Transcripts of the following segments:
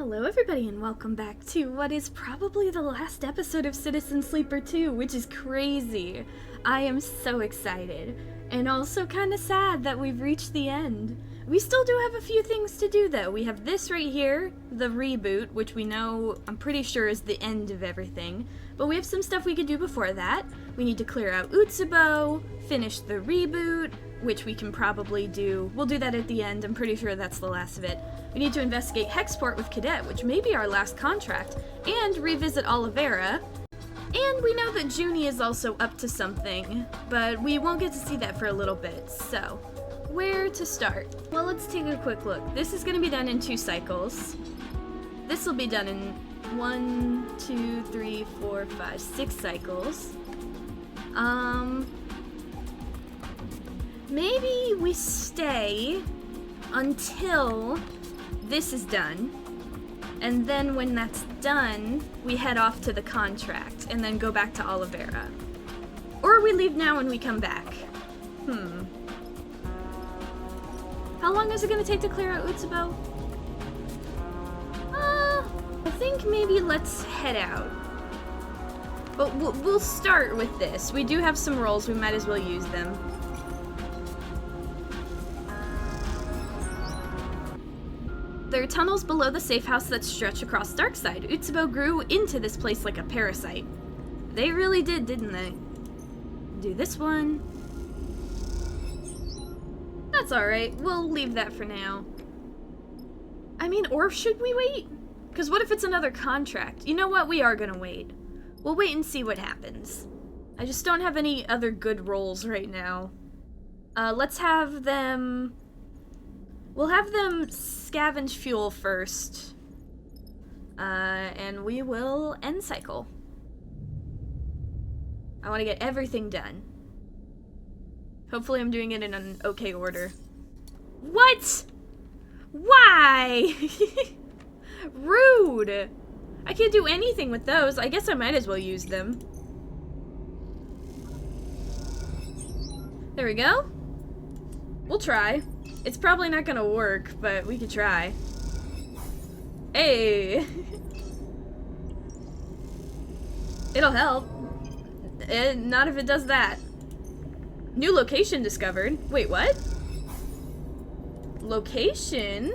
Hello everybody and welcome back to what is probably the last episode of Citizen Sleeper 2, which is crazy. I am so excited, and also kind of sad that we've reached the end. We still do have a few things to do though. We have this right here, the reboot, which we know, I'm pretty sure is the end of everything. But we have some stuff we could do before that. We need to clear out Utsubo, finish the reboot, which we can probably do. We'll do that at the end, I'm pretty sure that's the last of it. We need to investigate Hexport with Kadet, which may be our last contract, and revisit Olivera. And we know that Juni is also up to something, but we won't get to see that for a little bit, so where to start? Well, let's take a quick look. This is going to be done in 2 cycles. This will be done in 1, 2, 3, 4, 5, 6 cycles. Maybe we stay until this is done, and then when that's done, we head off to the contract, and then go back to Olivera. Or we leave now and we come back. How long is it gonna take to clear out Utsubo? I think maybe let's head out. But we'll start with this. We do have some rolls, we might as well use them. There are tunnels below the safe house that stretch across Darkside. Utsubo grew into this place like a parasite. They really did, didn't they? Do this one. That's alright, we'll leave that for now. I mean, or should we wait? Because what if it's another contract? You know what, we are gonna wait. We'll wait and see what happens. I just don't have any other good rolls right now. Let's have them... We'll have them scavenge fuel first, and we will end cycle. I want to get everything done. Hopefully I'm doing it in an okay order. What? Why? Rude! I can't do anything with those. I guess I might as well use them. There we go. We'll try. It's probably not gonna work, but we could try. Hey! It'll help. Not if it does that. New location discovered. Wait, what? Location?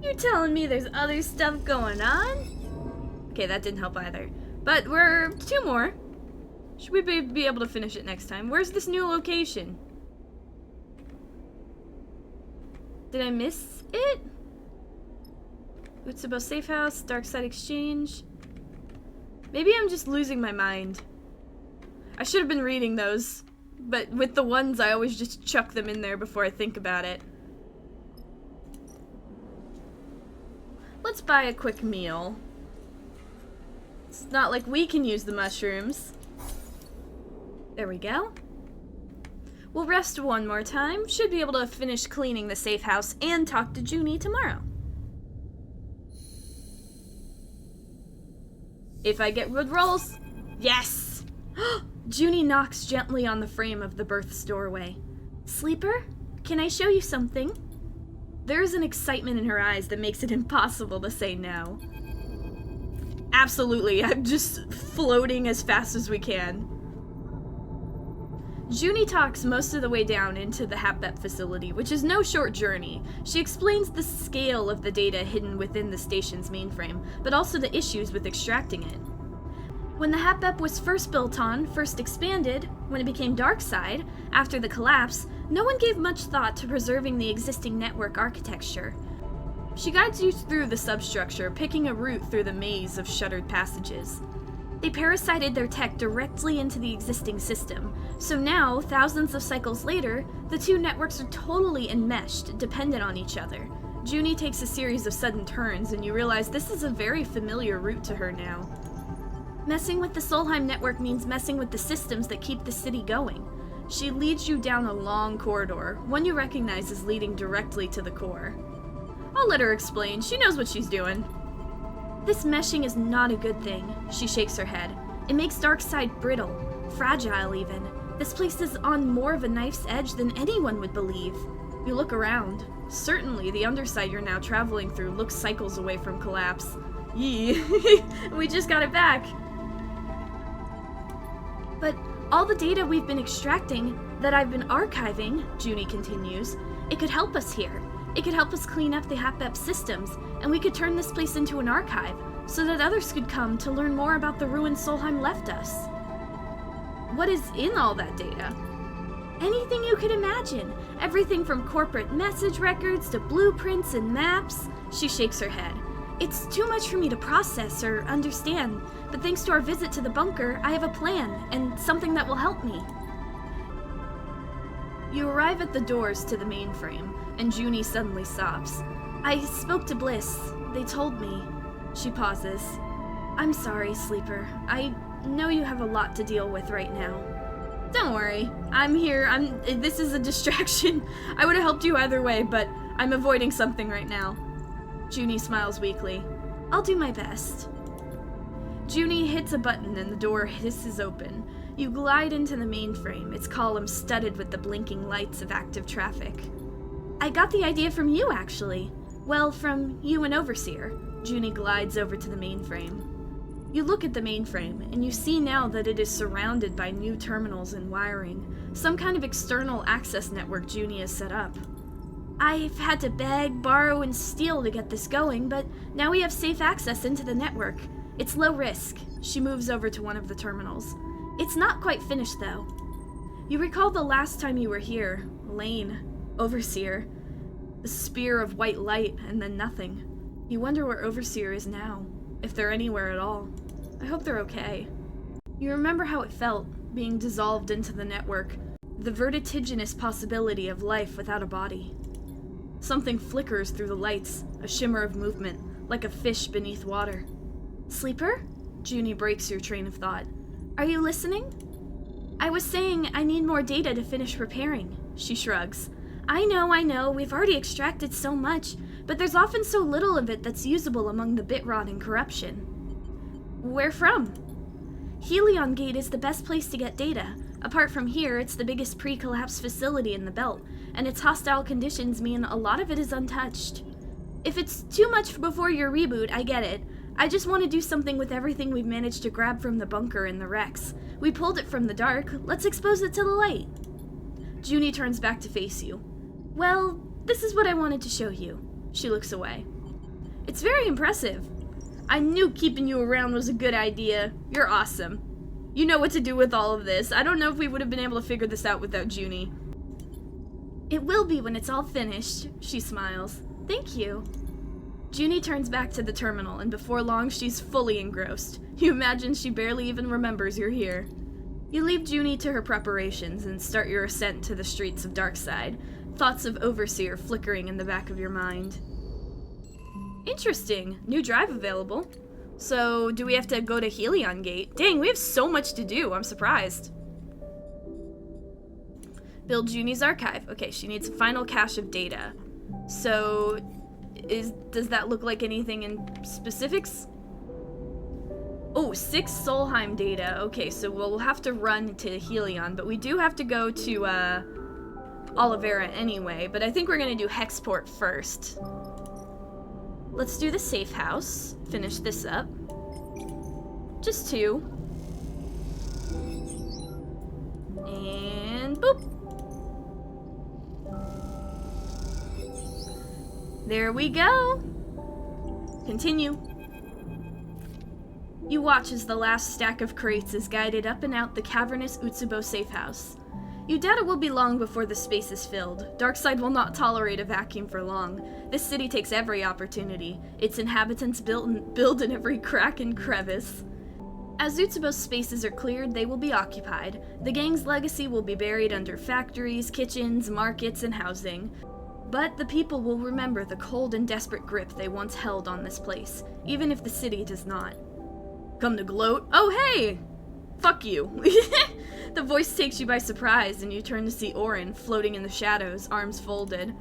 You're telling me there's other stuff going on? Okay, that didn't help either. But we're 2 more. Should we be able to finish it next time? Where's this new location? Did I miss it? Utsubo Safe House, Darkside Exchange. Maybe I'm just losing my mind. I should have been reading those, but with the ones I always just chuck them in there before I think about it. Let's buy a quick meal. It's not like we can use the mushrooms. There we go. We'll rest 1 more time. Should be able to finish cleaning the safe house and talk to Juni tomorrow. If I get good rolls. Yes! Juni knocks gently on the frame of the berth's doorway. Sleeper, can I show you something? There is an excitement in her eyes that makes it impossible to say no. Absolutely, I'm just floating as fast as we can. Juni talks most of the way down into the HAPBEP facility, which is no short journey. She explains the scale of the data hidden within the station's mainframe, but also the issues with extracting it. When the HAPBEP was first expanded, when it became Darkside, after the collapse, no one gave much thought to preserving the existing network architecture. She guides you through the substructure, picking a route through the maze of shuttered passages. They parasited their tech directly into the existing system, so now, thousands of cycles later, the 2 networks are totally enmeshed, dependent on each other. Juni takes a series of sudden turns, and you realize this is a very familiar route to her now. Messing with the Solheim network means messing with the systems that keep the city going. She leads you down a long corridor, one you recognize as leading directly to the core. I'll let her explain, she knows what she's doing. This meshing is not a good thing, she shakes her head. It makes Darkside brittle, fragile even. This place is on more of a knife's edge than anyone would believe. You look around. Certainly, the underside you're now traveling through looks cycles away from collapse. Yee. We just got it back. But all the data we've been extracting, that I've been archiving, Juni continues, it could help us here. It could help us clean up the HapBep systems, and we could turn this place into an archive, so that others could come to learn more about the ruin Solheim left us. What is in all that data? Anything you could imagine. Everything from corporate message records to blueprints and maps. She shakes her head. It's too much for me to process or understand, but thanks to our visit to the bunker, I have a plan, and something that will help me. You arrive at the doors to the mainframe, and Juni suddenly stops. I spoke to Bliss. They told me. She pauses. I'm sorry, Sleeper. I know you have a lot to deal with right now. Don't worry. I'm here. This is a distraction. I would have helped you either way, but I'm avoiding something right now. Juni smiles weakly. I'll do my best. Juni hits a button and the door hisses open. You glide into the mainframe, its columns studded with the blinking lights of active traffic. I got the idea from you, actually. Well, from you and Overseer. Juni glides over to the mainframe. You look at the mainframe, and you see now that it is surrounded by new terminals and wiring, some kind of external access network Juni has set up. I've had to beg, borrow, and steal to get this going, but now we have safe access into the network. It's low risk. She moves over to one of the terminals. It's not quite finished, though. You recall the last time you were here, Lane, Overseer, a spear of white light, and then nothing. You wonder where Overseer is now, if they're anywhere at all. I hope they're okay. You remember how it felt, being dissolved into the network, the vertiginous possibility of life without a body. Something flickers through the lights, a shimmer of movement, like a fish beneath water. Sleeper? Juni breaks your train of thought. Are you listening? I was saying I need more data to finish preparing. She shrugs. I know, we've already extracted so much, but there's often so little of it that's usable among the bit rot and corruption. Where from? Helion Gate is the best place to get data. Apart from here, it's the biggest pre-collapse facility in the belt, and its hostile conditions mean a lot of it is untouched. If it's too much before your reboot, I get it. I just want to do something with everything we've managed to grab from the bunker and the wrecks. We pulled it from the dark. Let's expose it to the light. Juni turns back to face you. Well, this is what I wanted to show you. She looks away. It's very impressive. I knew keeping you around was a good idea. You're awesome. You know what to do with all of this. I don't know if we would have been able to figure this out without Juni. It will be when it's all finished, she smiles. Thank you. Juni turns back to the terminal, and before long she's fully engrossed. You imagine she barely even remembers you're here. You leave Juni to her preparations and start your ascent to the streets of Darkside, thoughts of Overseer flickering in the back of your mind. Interesting. New drive available. So, do we have to go to Helion Gate? Dang, we have so much to do. I'm surprised. Build Juni's archive. Okay, she needs a final cache of data. So, does that look like anything in specifics? Oh, 6 Solheim data. Okay, so we'll have to run to Helion, but we do have to go to, Olivera anyway, but I think we're gonna do Hexport first. Let's do the safe house. Finish this up. Just 2. And boop. There we go. Continue. You watch as the last stack of crates is guided up and out the cavernous Utsubo safe house. You doubt it will be long before the space is filled. Darkside will not tolerate a vacuum for long. This city takes every opportunity. Its inhabitants build in every crack and crevice. As Utsubo's spaces are cleared, they will be occupied. The gang's legacy will be buried under factories, kitchens, markets, and housing. But the people will remember the cold and desperate grip they once held on this place, even if the city does not. Come to gloat? Oh, hey! Fuck you. The voice takes you by surprise, and you turn to see Orin floating in the shadows, arms folded.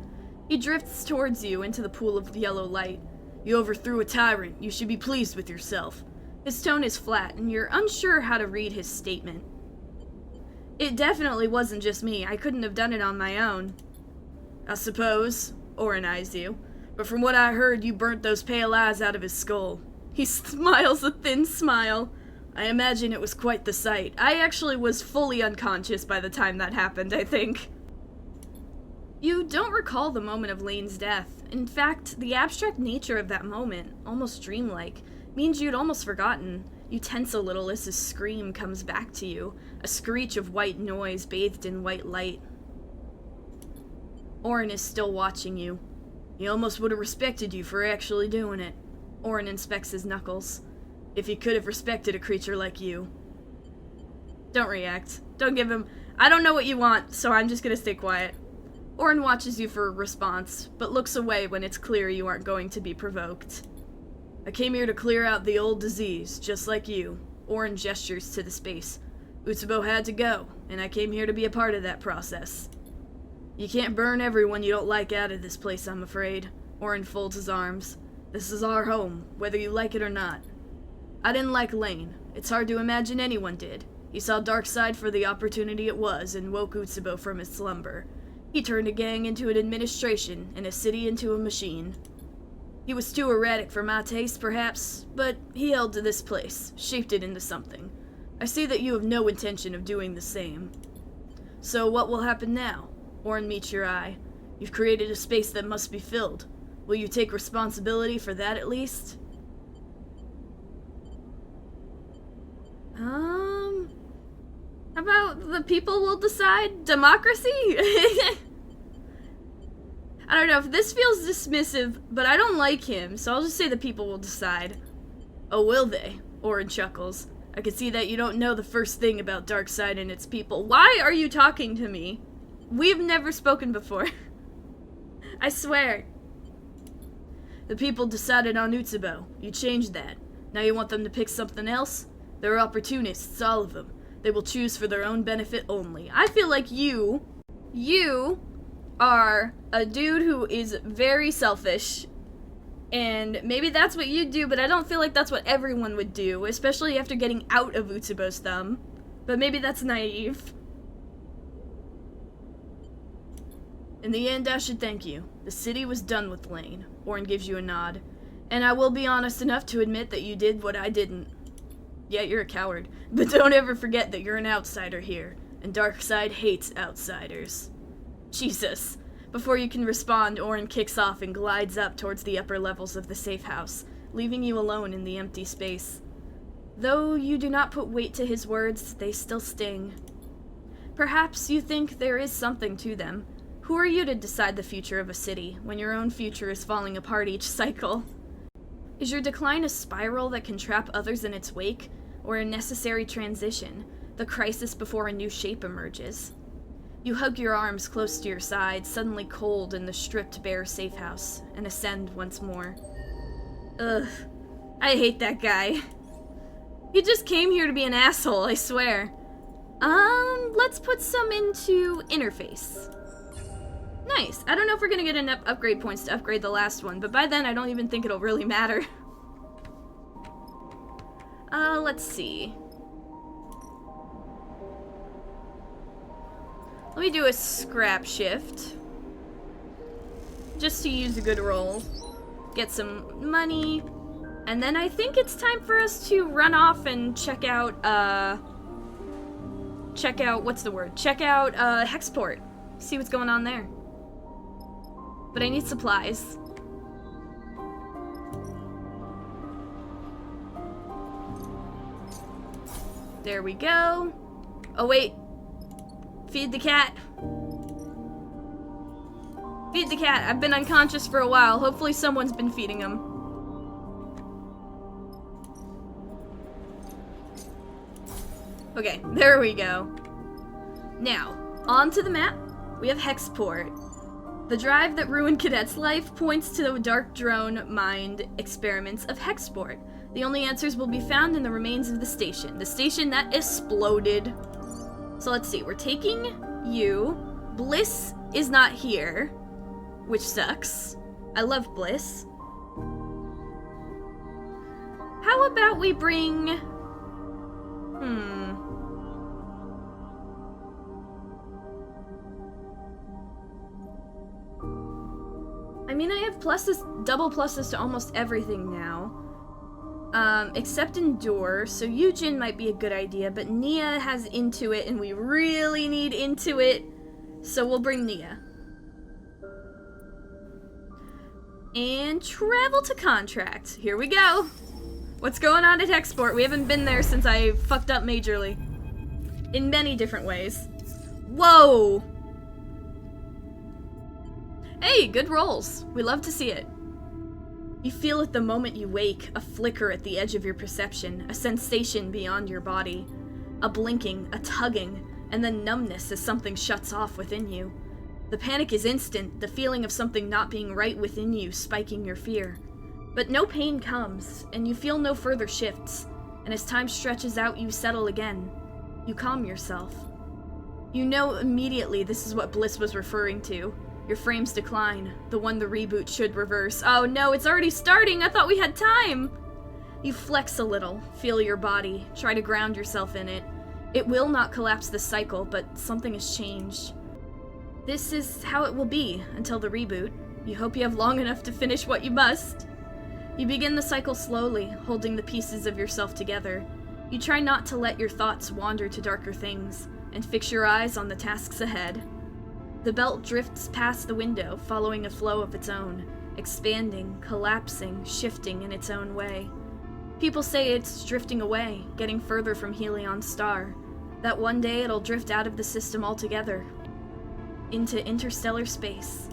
He drifts towards you into the pool of yellow light. You overthrew a tyrant. You should be pleased with yourself. His tone is flat, and you're unsure how to read his statement. It definitely wasn't just me. I couldn't have done it on my own. I suppose. Orin eyes you. But from what I heard, you burnt those pale eyes out of his skull. He smiles a thin smile. I imagine it was quite the sight. I actually was fully unconscious by the time that happened, I think. You don't recall the moment of Lane's death. In fact, the abstract nature of that moment, almost dreamlike, means you'd almost forgotten. You tense a little as his scream comes back to you, a screech of white noise bathed in white light. Orin is still watching you. He almost would have respected you for actually doing it. Orin inspects his knuckles. If he could have respected a creature like you. Don't react. Don't give him... I don't know what you want, so I'm just gonna stay quiet. Orin watches you for a response, but looks away when it's clear you aren't going to be provoked. I came here to clear out the old disease, just like you. Orin gestures to the space. Utsubo had to go, and I came here to be a part of that process. You can't burn everyone you don't like out of this place, I'm afraid. Orin folds his arms. This is our home, whether you like it or not. I didn't like Lane. It's hard to imagine anyone did. He saw Darkseid for the opportunity it was and woke Utsubo from his slumber. He turned a gang into an administration and a city into a machine. He was too erratic for my taste, perhaps, but he held to this place, shaped it into something. I see that you have no intention of doing the same. So what will happen now? Orin meets your eye. You've created a space that must be filled. Will you take responsibility for that at least? How about the people will decide? Democracy? I don't know, if this feels dismissive, but I don't like him, so I'll just say the people will decide. Oh, will they? Orin chuckles. I can see that you don't know the first thing about Darkseid and its people. Why are you talking to me? We've never spoken before. I swear. The people decided on Utsubo. You changed that. Now you want them to pick something else? They're opportunists, all of them. They will choose for their own benefit only. I feel like you are a dude who is very selfish, and maybe that's what you do, but I don't feel like that's what everyone would do, especially after getting out of Utsubo's thumb. But maybe that's naive. In the end, I should thank you. The city was done with Lane. Orin gives you a nod. And I will be honest enough to admit that you did what I didn't. Yeah, you're a coward, but don't ever forget that you're an outsider here, and Darkseid hates outsiders. Jesus. Before you can respond, Orin kicks off and glides up towards the upper levels of the safe house, leaving you alone in the empty space. Though you do not put weight to his words, they still sting. Perhaps you think there is something to them. Who are you to decide the future of a city, when your own future is falling apart each cycle? Is your decline a spiral that can trap others in its wake, or a necessary transition, the crisis before a new shape emerges? You hug your arms close to your sides, suddenly cold in the stripped bare safe house, and ascend once more. Ugh. I hate that guy. He just came here to be an asshole, I swear. Let's put some into interface. Nice. I don't know if we're gonna get enough upgrade points to upgrade the last one, but by then I don't even think it'll really matter. Let's see. Let me do a scrap shift. Just to use a good roll. Get some money. And then I think it's time for us to run off and check out, what's the word? Check out, Hexport. See what's going on there. But I need supplies. There we go. Oh wait. Feed the cat. Feed the cat. I've been unconscious for a while. Hopefully someone's been feeding him. Okay, there we go. Now, onto the map. We have Hexport. The drive that ruined Kadet's life points to the dark drone mind experiments of Hexport. The only answers will be found in the remains of the station that exploded. So let's see, we're taking you. Bliss is not here, which sucks. I love Bliss. How about we bring... double pluses to almost everything now. Except Endure, so Yujin might be a good idea, but Nia has Intuit, and we really need Intuit, so we'll bring Nia. And travel to contract. Here we go. What's going on at Hexport? We haven't been there since I fucked up majorly. In many different ways. Whoa! Hey, good rolls. We love to see it. You feel it the moment you wake, a flicker at the edge of your perception, a sensation beyond your body. A blinking, a tugging, and then numbness as something shuts off within you. The panic is instant, the feeling of something not being right within you spiking your fear. But no pain comes, and you feel no further shifts, and as time stretches out you settle again. You calm yourself. You know immediately this is what Bliss was referring to. Your frames decline, the one the reboot should reverse. Oh no, it's already starting! I thought we had time! You flex a little, feel your body, try to ground yourself in it. It will not collapse the cycle, but something has changed. This is how it will be until the reboot. You hope you have long enough to finish what you must. You begin the cycle slowly, holding the pieces of yourself together. You try not to let your thoughts wander to darker things, and fix your eyes on the tasks ahead. The belt drifts past the window, following a flow of its own, expanding, collapsing, shifting in its own way. People say it's drifting away, getting further from Helion's star, that one day it'll drift out of the system altogether, into interstellar space.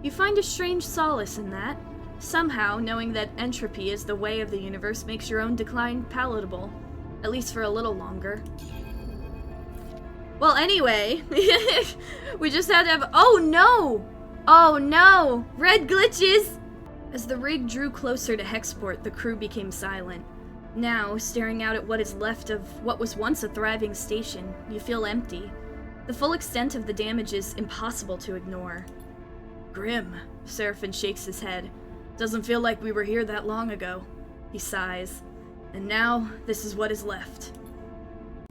You find a strange solace in that. Somehow, knowing that entropy is the way of the universe makes your own decline palatable, at least for a little longer. Well, anyway, we just had to have— oh no! Oh no! Red glitches! As the rig drew closer to Hexport, the crew became silent. Now, staring out at what is left of what was once a thriving station, you feel empty. The full extent of the damage is impossible to ignore. Grim, Seraphin shakes his head. Doesn't feel like we were here that long ago. He sighs. And now, this is what is left.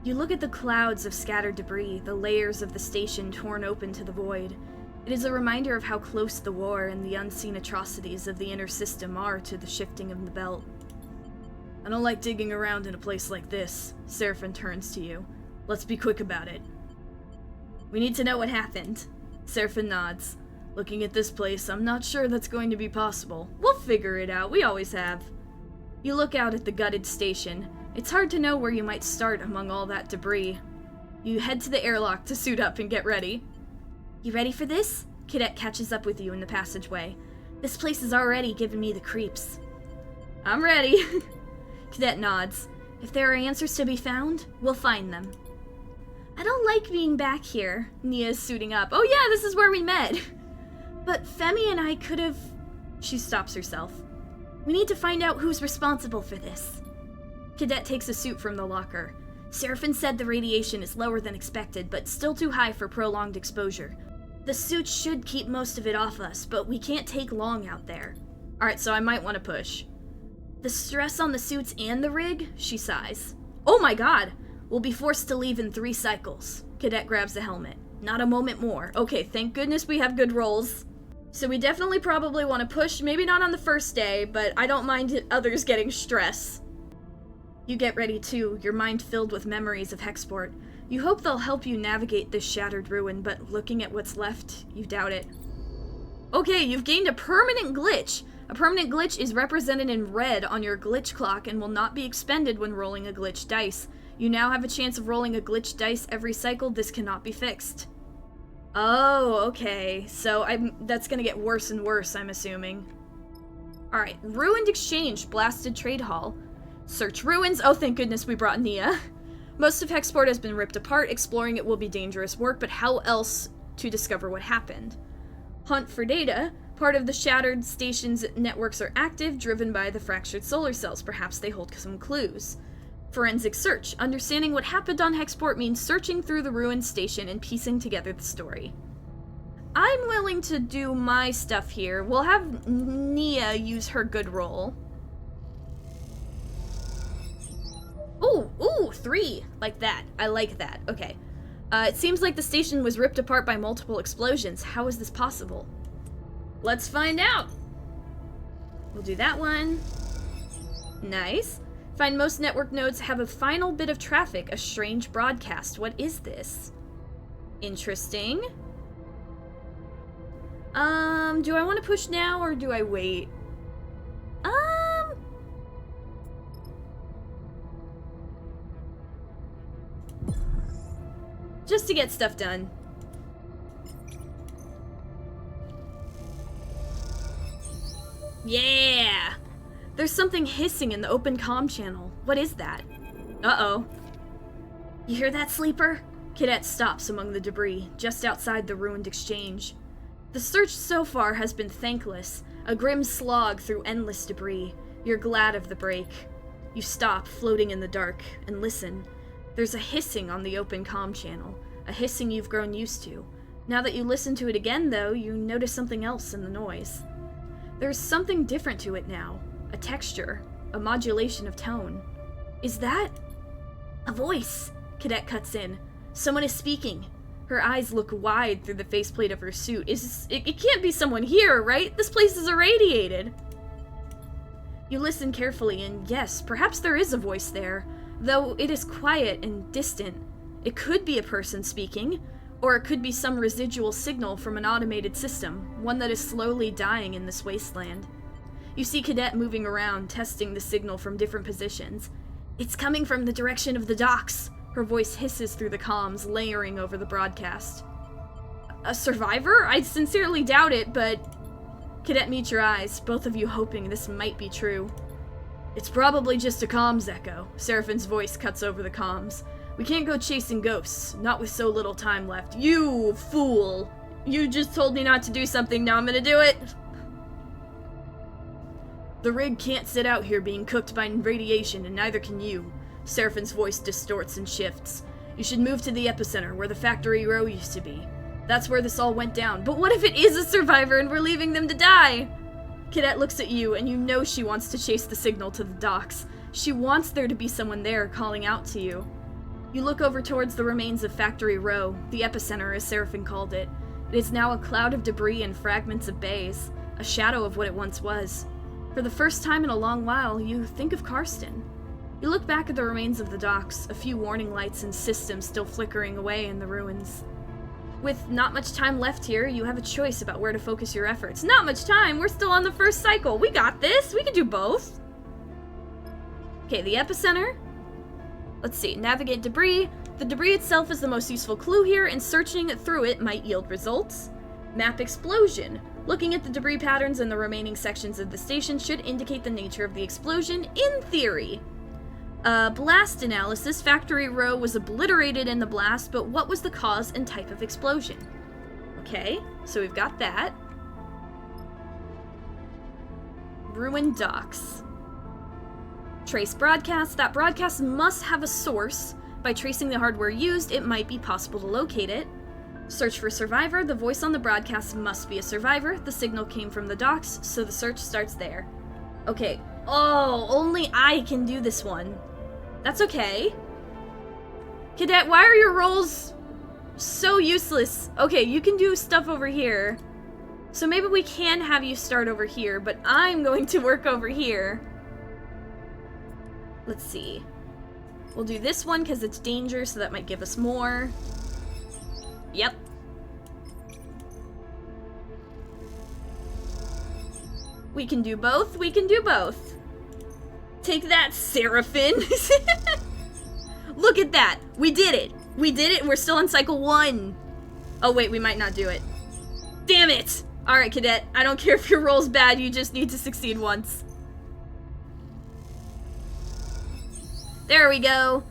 You look at the clouds of scattered debris, the layers of the station torn open to the void. It is a reminder of how close the war and the unseen atrocities of the inner system are to the shifting of the belt. I don't like digging around in a place like this. Seraphin turns to you. Let's be quick about it. We need to know what happened. Seraphin nods. Looking at this place, I'm not sure that's going to be possible. We'll figure it out, we always have. You look out at the gutted station. It's hard to know where you might start among all that debris. You head to the airlock to suit up and get ready. You ready for this? Kadet catches up with you in the passageway. This place has already given me the creeps. I'm ready. Kadet nods. If there are answers to be found, we'll find them. I don't like being back here. Nia's suiting up. Oh yeah, this is where we met. But Femi and I could have... She stops herself. We need to find out who's responsible for this. Kadet takes a suit from the locker. Seraphin said the radiation is lower than expected, but still too high for prolonged exposure. The suit should keep most of it off us, but we can't take long out there. Alright, so I might want to push. The stress on the suits and the rig? She sighs. Oh my god! We'll be forced to leave in 3 cycles. Kadet grabs the helmet. Not a moment more. Okay, thank goodness we have good rolls. So we definitely probably want to push, maybe not on the first day, but I don't mind others getting stress. You get ready too, your mind filled with memories of Hexport. You hope they'll help you navigate this shattered ruin, but looking at what's left, you doubt it. Okay, you've gained a permanent glitch. A permanent glitch is represented in red on your glitch clock and will not be expended when rolling a glitch dice. You now have a chance of rolling a glitch dice every cycle. This cannot be fixed. Oh, okay. So that's gonna get worse and worse, I'm assuming. Alright, Ruined Exchange, Blasted Trade Hall. Search ruins. Oh, thank goodness we brought Nia. Most of Hexport has been ripped apart. Exploring it will be dangerous work, but how else to discover what happened? Hunt for data. Part of the shattered station's networks are active, driven by the fractured solar cells. Perhaps they hold some clues. Forensic search. Understanding what happened on Hexport means searching through the ruined station and piecing together the story. I'm willing to do my stuff here. We'll have Nia use her good roll. Ooh, 3. Like that. I like that. Okay. It seems like the station was ripped apart by multiple explosions. How is this possible? Let's find out! We'll do that one. Nice. Find most network nodes have a final bit of traffic, a strange broadcast. What is this? Interesting. Do I want to push now or do I wait? Just to get stuff done. Yeah! There's something hissing in the open comm channel. What is that? Uh-oh. You hear that, sleeper? Kadet stops among the debris, just outside the ruined exchange. The search so far has been thankless, a grim slog through endless debris. You're glad of the break. You stop, floating in the dark, and listen. There's a hissing on the open comm channel, a hissing you've grown used to. Now that you listen to it again, though, you notice something else in the noise. There's something different to it now. A texture, a modulation of tone. Is that... a voice? Kadet cuts in. Someone is speaking. Her eyes look wide through the faceplate of her suit. It can't be someone here, right? This place is irradiated. You listen carefully, and yes, perhaps there is a voice there, though it is quiet and distant. It could be a person speaking, or it could be some residual signal from an automated system, one that is slowly dying in this wasteland. You see Kadet moving around, testing the signal from different positions. It's coming from the direction of the docks. Her voice hisses through the comms, layering over the broadcast. A survivor? I sincerely doubt it, but... Kadet meets your eyes, both of you hoping this might be true. It's probably just a comms echo. Seraphine's voice cuts over the comms. We can't go chasing ghosts, not with so little time left. You fool! You just told me not to do something, now I'm gonna do it! The rig can't sit out here being cooked by radiation, and neither can you. Seraphine's voice distorts and shifts. You should move to the epicenter, where the factory row used to be. That's where this all went down. But what if it is a survivor and we're leaving them to die? Kadet looks at you, and you know she wants to chase the signal to the docks. She wants there to be someone there calling out to you. You look over towards the remains of Factory Row, the epicenter as Seraphine called it. It is now a cloud of debris and fragments of bays, a shadow of what it once was. For the first time in a long while, you think of Karsten. You look back at the remains of the docks, a few warning lights and systems still flickering away in the ruins. With not much time left here, you have a choice about where to focus your efforts. Not much time! We're still on the first cycle! We got this! We can do both! Okay, the epicenter. Let's see, navigate debris. The debris itself is the most useful clue here, and searching through it might yield results. Map explosion. Looking at the debris patterns in the remaining sections of the station should indicate the nature of the explosion, in theory. Blast analysis. Factory Row was obliterated in the blast, but what was the cause and type of explosion? Okay, so we've got that. Ruined docks. Trace broadcast. That broadcast must have a source. By tracing the hardware used, it might be possible to locate it. Search for survivor. The voice on the broadcast must be a survivor. The signal came from the docks, so the search starts there. Okay. Oh, only I can do this one. That's okay. Kadet, why are your rolls so useless? Okay, you can do stuff over here. So maybe we can have you start over here, but I'm going to work over here. Let's see. We'll do this one because it's danger, so that might give us more. Yep. We can do both. We can do both. Take that, Seraphine. Look at that. We did it. We did it, and we're still on cycle 1. Oh, wait, we might not do it. Damn it. All right, Kadet. I don't care if your roll's bad. You just need to succeed once. There we go.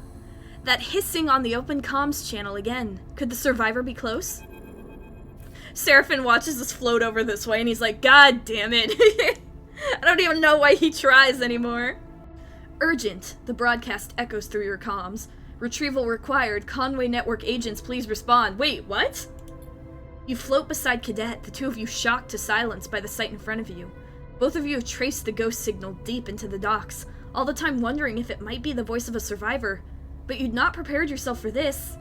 That hissing on the open comms channel again. Could the survivor be close? Seraphine watches us float over this way, and he's like, God damn it. I don't even know why he tries anymore. Urgent. The broadcast echoes through your comms. Retrieval required. Conway Network agents, please respond. Wait, what? You float beside Kadet, the two of you shocked to silence by the sight in front of you. Both of you have traced the ghost signal deep into the docks, all the time wondering if it might be the voice of a survivor. But you'd not prepared yourself for this.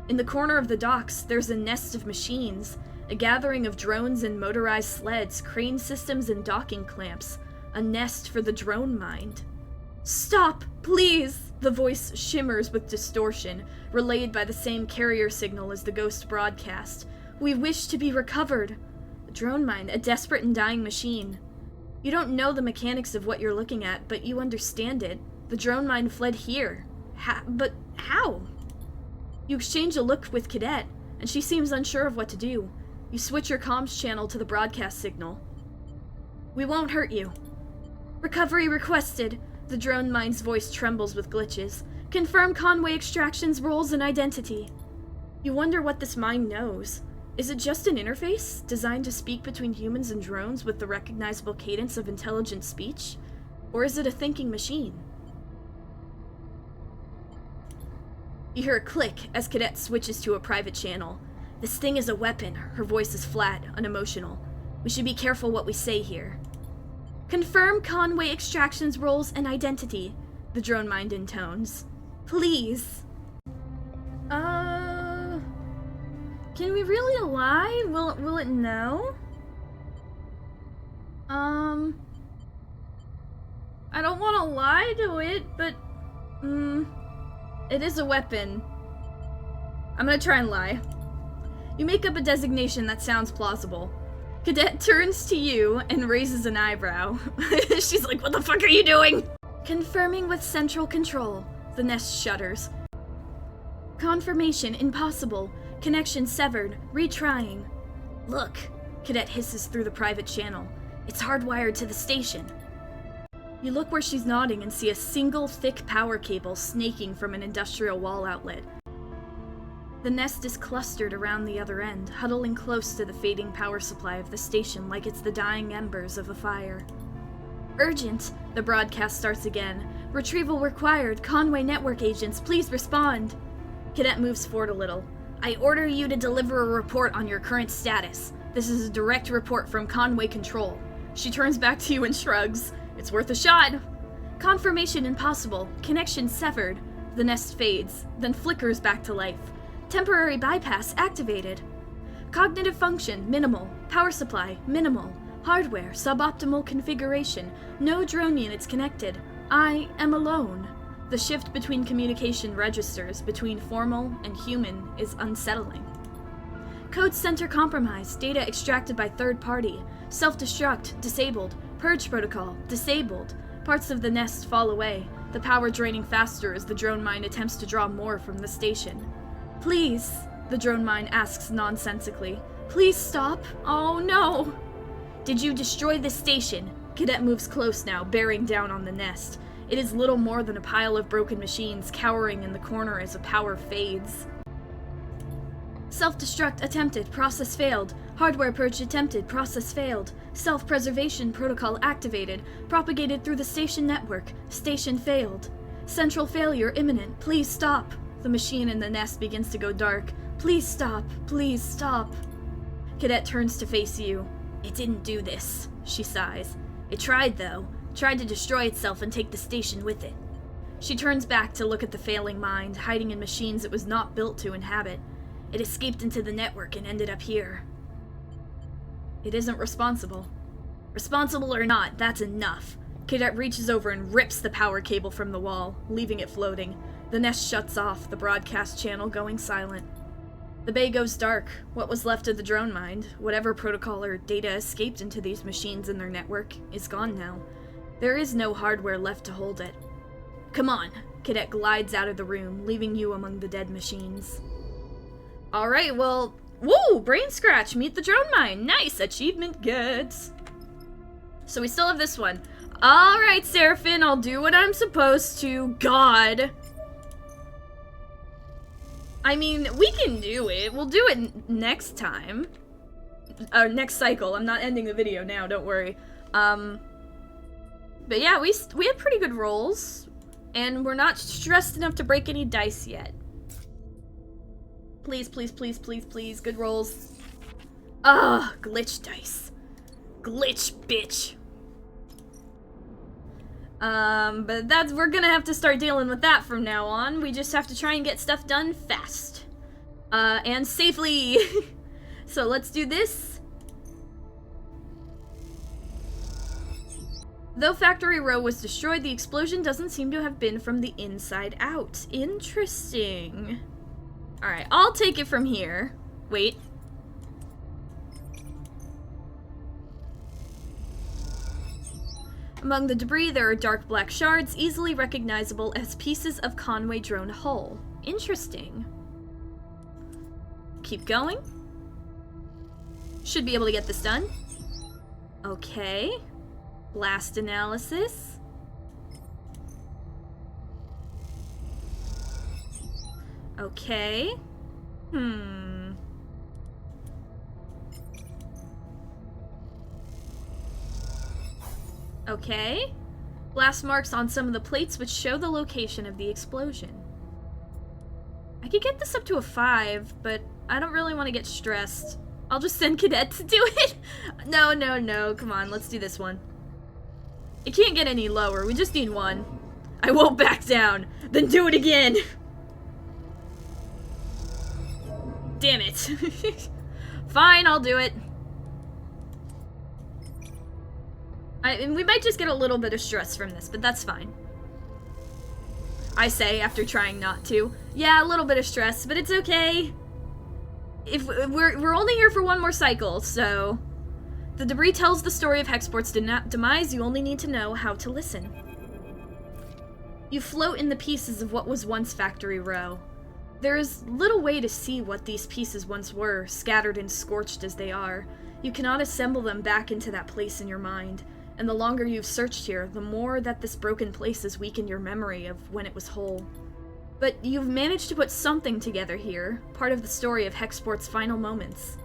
In the corner of the docks, there's a nest of machines, a gathering of drones and motorized sleds, crane systems and docking clamps. A nest for the drone mind. Stop, please! The voice shimmers with distortion, relayed by the same carrier signal as the ghost broadcast. We wish to be recovered. The drone mind, a desperate and dying machine. You don't know the mechanics of what you're looking at, but you understand it. The drone mind fled here. But how? You exchange a look with Kadet, and she seems unsure of what to do. You switch your comms channel to the broadcast signal. We won't hurt you. Recovery requested. The drone mind's voice trembles with glitches. Confirm Conway Extraction's roles and identity. You wonder what this mind knows. Is it just an interface, designed to speak between humans and drones with the recognizable cadence of intelligent speech? Or is it a thinking machine? You hear a click as Kadet switches to a private channel. This thing is a weapon. Her voice is flat, unemotional. We should be careful what we say here. Confirm Conway Extraction's roles and identity, the drone mind intones. Please. Can we really lie? Will it know? I don't want to lie to it, but, it is a weapon. I'm gonna try and lie. You make up a designation that sounds plausible. Kadet turns to you and raises an eyebrow. She's like, what the fuck are you doing? Confirming with central control. The nest shudders. Confirmation impossible. Connection severed. Retrying. Look, Kadet hisses through the private channel. It's hardwired to the station. You look where she's nodding and see a single thick power cable snaking from an industrial wall outlet. The nest is clustered around the other end, huddling close to the fading power supply of the station like it's the dying embers of a fire. Urgent! The broadcast starts again. Retrieval required. Conway network agents, please respond. Kadet moves forward a little. I order you to deliver a report on your current status. This is a direct report from Conway Control. She turns back to you and shrugs. It's worth a shot. Confirmation impossible. Connection severed. The nest fades, then flickers back to life. Temporary bypass activated. Cognitive function, minimal. Power supply, minimal. Hardware, suboptimal configuration. No drone units connected. I am alone. The shift between communication registers between formal and human is unsettling. Code center compromised. Data extracted by third party. Self-destruct, disabled. Purge protocol, disabled. Parts of the nest fall away. The power draining faster as the drone mind attempts to draw more from the station. Please, the drone mind asks nonsensically. Please stop. Oh no. Did you destroy the station? Kadet moves close now, bearing down on the nest. It is little more than a pile of broken machines cowering in the corner as the power fades. Self-destruct attempted, process failed. Hardware purge attempted, process failed. Self-preservation protocol activated, propagated through the station network. Station failed. Central failure imminent, please stop. The machine in the nest begins to go dark. Please stop, please stop. Kadet turns to face you. It didn't do this, she sighs. It tried though. Tried to destroy itself and take the station with it. She turns back to look at the failing mind, hiding in machines it was not built to inhabit. It escaped into the network and ended up here. It isn't responsible. Responsible or not, that's enough. Kadet reaches over and rips the power cable from the wall, leaving it floating. The nest shuts off, the broadcast channel going silent. The bay goes dark. What was left of the drone mind, whatever protocol or data escaped into these machines in their network, is gone now. There is no hardware left to hold it. Come on. Kadet glides out of the room, leaving you among the dead machines. Alright, well, woo! Brain scratch! Meet the drone mind! Nice! Achievement gets. So we still have this one. Alright, Seraphin, I'll do what I'm supposed to. God! I mean, we can do it. We'll do it next time. Next cycle. I'm not ending the video now, don't worry. But yeah, we had pretty good rolls. And we're not stressed enough to break any dice yet. Please, please, please, please, please. Good rolls. Glitch dice. Glitch, bitch. But we're gonna have to start dealing with that from now on. We just have to try and get stuff done fast. And safely. So let's do this. Though Factory Row was destroyed, the explosion doesn't seem to have been from the inside out. Interesting. Alright, I'll take it from here. Wait. Among the debris, there are dark black shards, easily recognizable as pieces of Conway drone hull. Interesting. Keep going. Should be able to get this done. Okay. Blast analysis. Okay. Okay. Blast marks on some of the plates which show the location of the explosion. I could get this up to a 5, but I don't really want to get stressed. I'll just send Kadet to do it. No. Come on, let's do this one. It can't get any lower. We just need 1. I won't back down. Then do it again. Damn it. Fine, I'll do it. And we might just get a little bit of stress from this, but that's fine. I say after trying not to. Yeah, a little bit of stress, but it's okay. If we're only here for 1 more cycle, so... The debris tells the story of Hexport's demise. You only need to know how to listen. You float in the pieces of what was once Factory Row. There is little way to see what these pieces once were, scattered and scorched as they are. You cannot assemble them back into that place in your mind. And the longer you've searched here, the more that this broken place has weakened your memory of when it was whole. But you've managed to put something together here, part of the story of Hexport's final moments.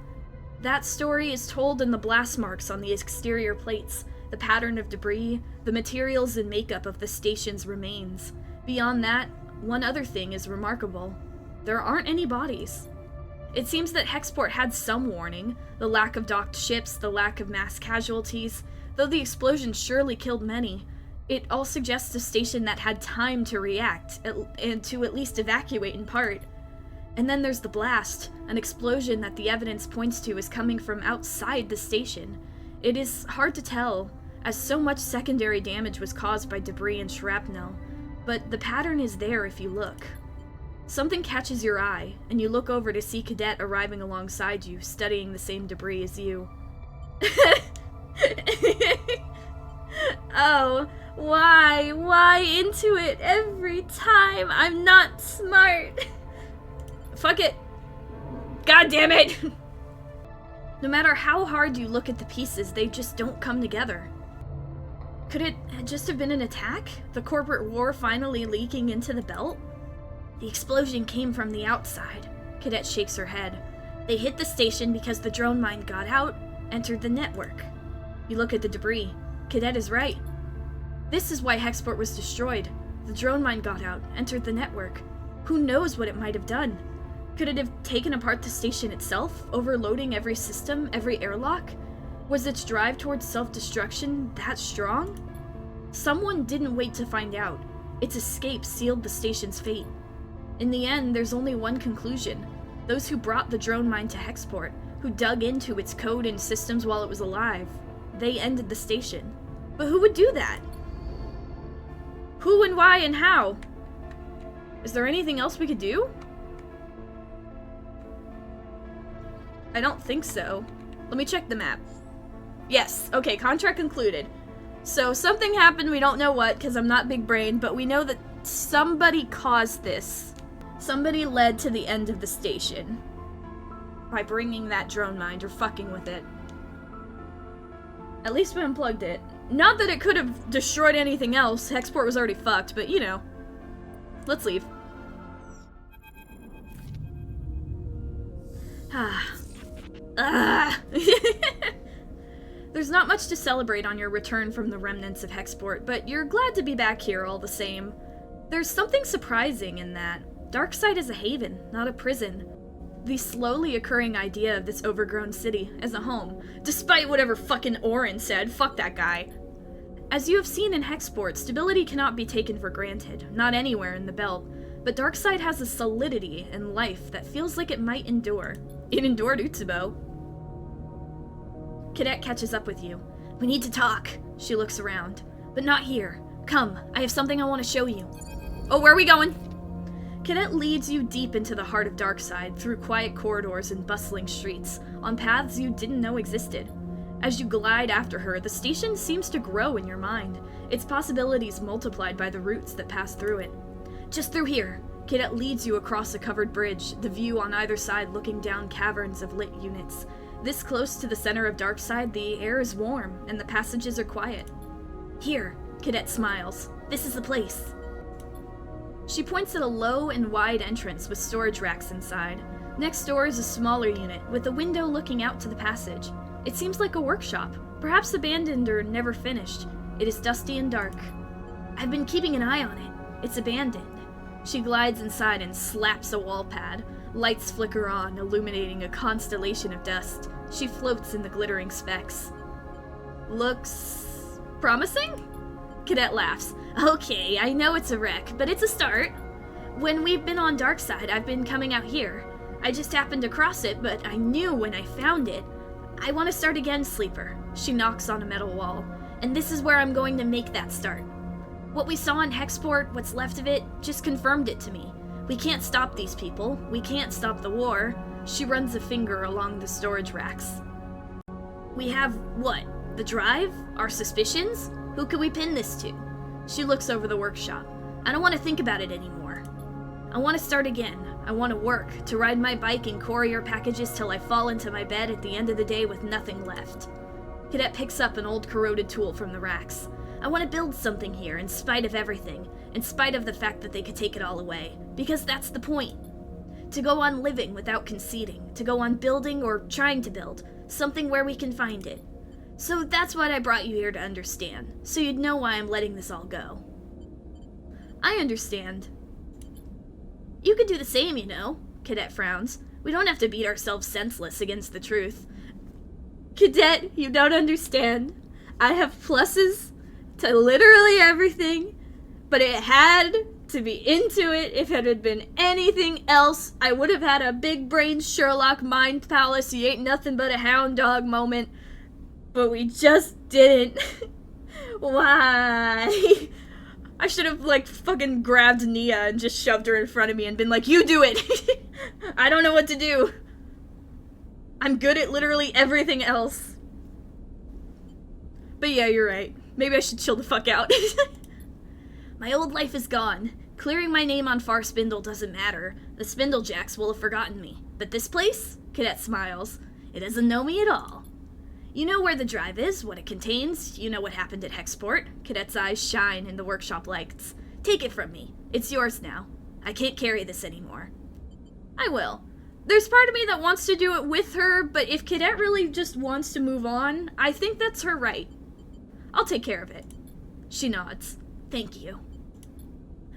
That story is told in the blast marks on the exterior plates, the pattern of debris, the materials and makeup of the station's remains. Beyond that, one other thing is remarkable. There aren't any bodies. It seems that Hexport had some warning, the lack of docked ships, the lack of mass casualties. Though the explosion surely killed many, it all suggests a station that had time to react, and to at least evacuate in part. And then there's the blast, an explosion that the evidence points to is coming from outside the station. It is hard to tell, as so much secondary damage was caused by debris and shrapnel, but the pattern is there if you look. Something catches your eye, and you look over to see Kadet arriving alongside you, studying the same debris as you. Oh, why into it every time? I'm not smart. Fuck it. God damn it. No matter how hard you look at the pieces, they just don't come together. Could it just have been an attack? The corporate war finally leaking into the belt? The explosion came from the outside. Kadet shakes her head. They hit the station because the drone mine got out, entered the network. You look at the debris. Kadet is right. This is why Hexport was destroyed. The drone mine got out, entered the network. Who knows what it might have done? Could it have taken apart the station itself, overloading every system, every airlock? Was its drive towards self-destruction that strong? Someone didn't wait to find out. Its escape sealed the station's fate. In the end, there's only one conclusion. Those who brought the drone mine to Hexport, who dug into its code and systems while it was alive, they ended the station. But who would do that? Who and why and how? Is there anything else we could do? I don't think so. Let me check the map. Yes, okay, contract concluded. So something happened, we don't know what, because I'm not big brain, but we know that somebody caused this. Somebody led to the end of the station. By bringing that drone mine or fucking with it. At least we unplugged it. Not that it could have destroyed anything else, Hexport was already fucked, but you know. Let's leave. There's not much to celebrate on your return from the remnants of Hexport, but you're glad to be back here all the same. There's something surprising in that. Darkside is a haven, not a prison. The slowly occurring idea of this overgrown city as a home, despite whatever fucking Orin said, fuck that guy. As you have seen in Hexport, stability cannot be taken for granted, not anywhere in the belt, but Darkside has a solidity and life that feels like it might endure. It endured Utsubo. Kadet catches up with you. We need to talk. She looks around. But not here. Come, I have something I want to show you. Oh, where are we going? Kadet leads you deep into the heart of Darkside, through quiet corridors and bustling streets, on paths you didn't know existed. As you glide after her, the station seems to grow in your mind, its possibilities multiplied by the routes that pass through it. Just through here, Kadet leads you across a covered bridge, the view on either side looking down caverns of lit units. This close to the center of Darkside, the air is warm, and the passages are quiet. Here, Kadet smiles. This is the place. She points at a low and wide entrance with storage racks inside. Next door is a smaller unit, with a window looking out to the passage. It seems like a workshop, perhaps abandoned or never finished. It is dusty and dark. I've been keeping an eye on it. It's abandoned. She glides inside and slaps a wall pad. Lights flicker on, illuminating a constellation of dust. She floats in the glittering specks. Looks promising? Kadet laughs. Okay, I know it's a wreck, but it's a start. When we've been on Darkside, I've been coming out here. I just happened to cross it, but I knew when I found it. I want to start again, Sleeper. She knocks on a metal wall. And this is where I'm going to make that start. What we saw in Hexport, what's left of it, just confirmed it to me. We can't stop these people. We can't stop the war. She runs a finger along the storage racks. We have, what? The drive? Our suspicions? Who can we pin this to? She looks over the workshop. I don't want to think about it anymore. I want to start again. I want to work, to ride my bike and courier packages till I fall into my bed at the end of the day with nothing left. Kadet picks up an old corroded tool from the racks. I want to build something here in spite of everything, in spite of the fact that they could take it all away, because that's the point. To go on living without conceding, to go on building or trying to build, something where we can find it. So that's what I brought you here to understand, so you'd know why I'm letting this all go. I understand. You could do the same, you know, Kadet frowns. We don't have to beat ourselves senseless against the truth. Kadet, you don't understand. I have pluses to literally everything, but it had to be into it. If it had been anything else, I would have had a big brain Sherlock mind palace, you ain't nothing but a hound dog moment. But we just didn't. Why? I should have, fucking grabbed Nia and just shoved her in front of me and been like, you do it! I don't know what to do. I'm good at literally everything else. But yeah, you're right. Maybe I should chill the fuck out. My old life is gone. Clearing my name on Far Spindle doesn't matter. The Spindeljacks will have forgotten me. But this place? Kadet smiles. It doesn't know me at all. You know where the drive is, what it contains. You know what happened at Hexport. Kadet's eyes shine in the workshop lights. Take it from me. It's yours now. I can't carry this anymore. I will. There's part of me that wants to do it with her, but if Kadet really just wants to move on, I think that's her right. I'll take care of it. She nods. Thank you.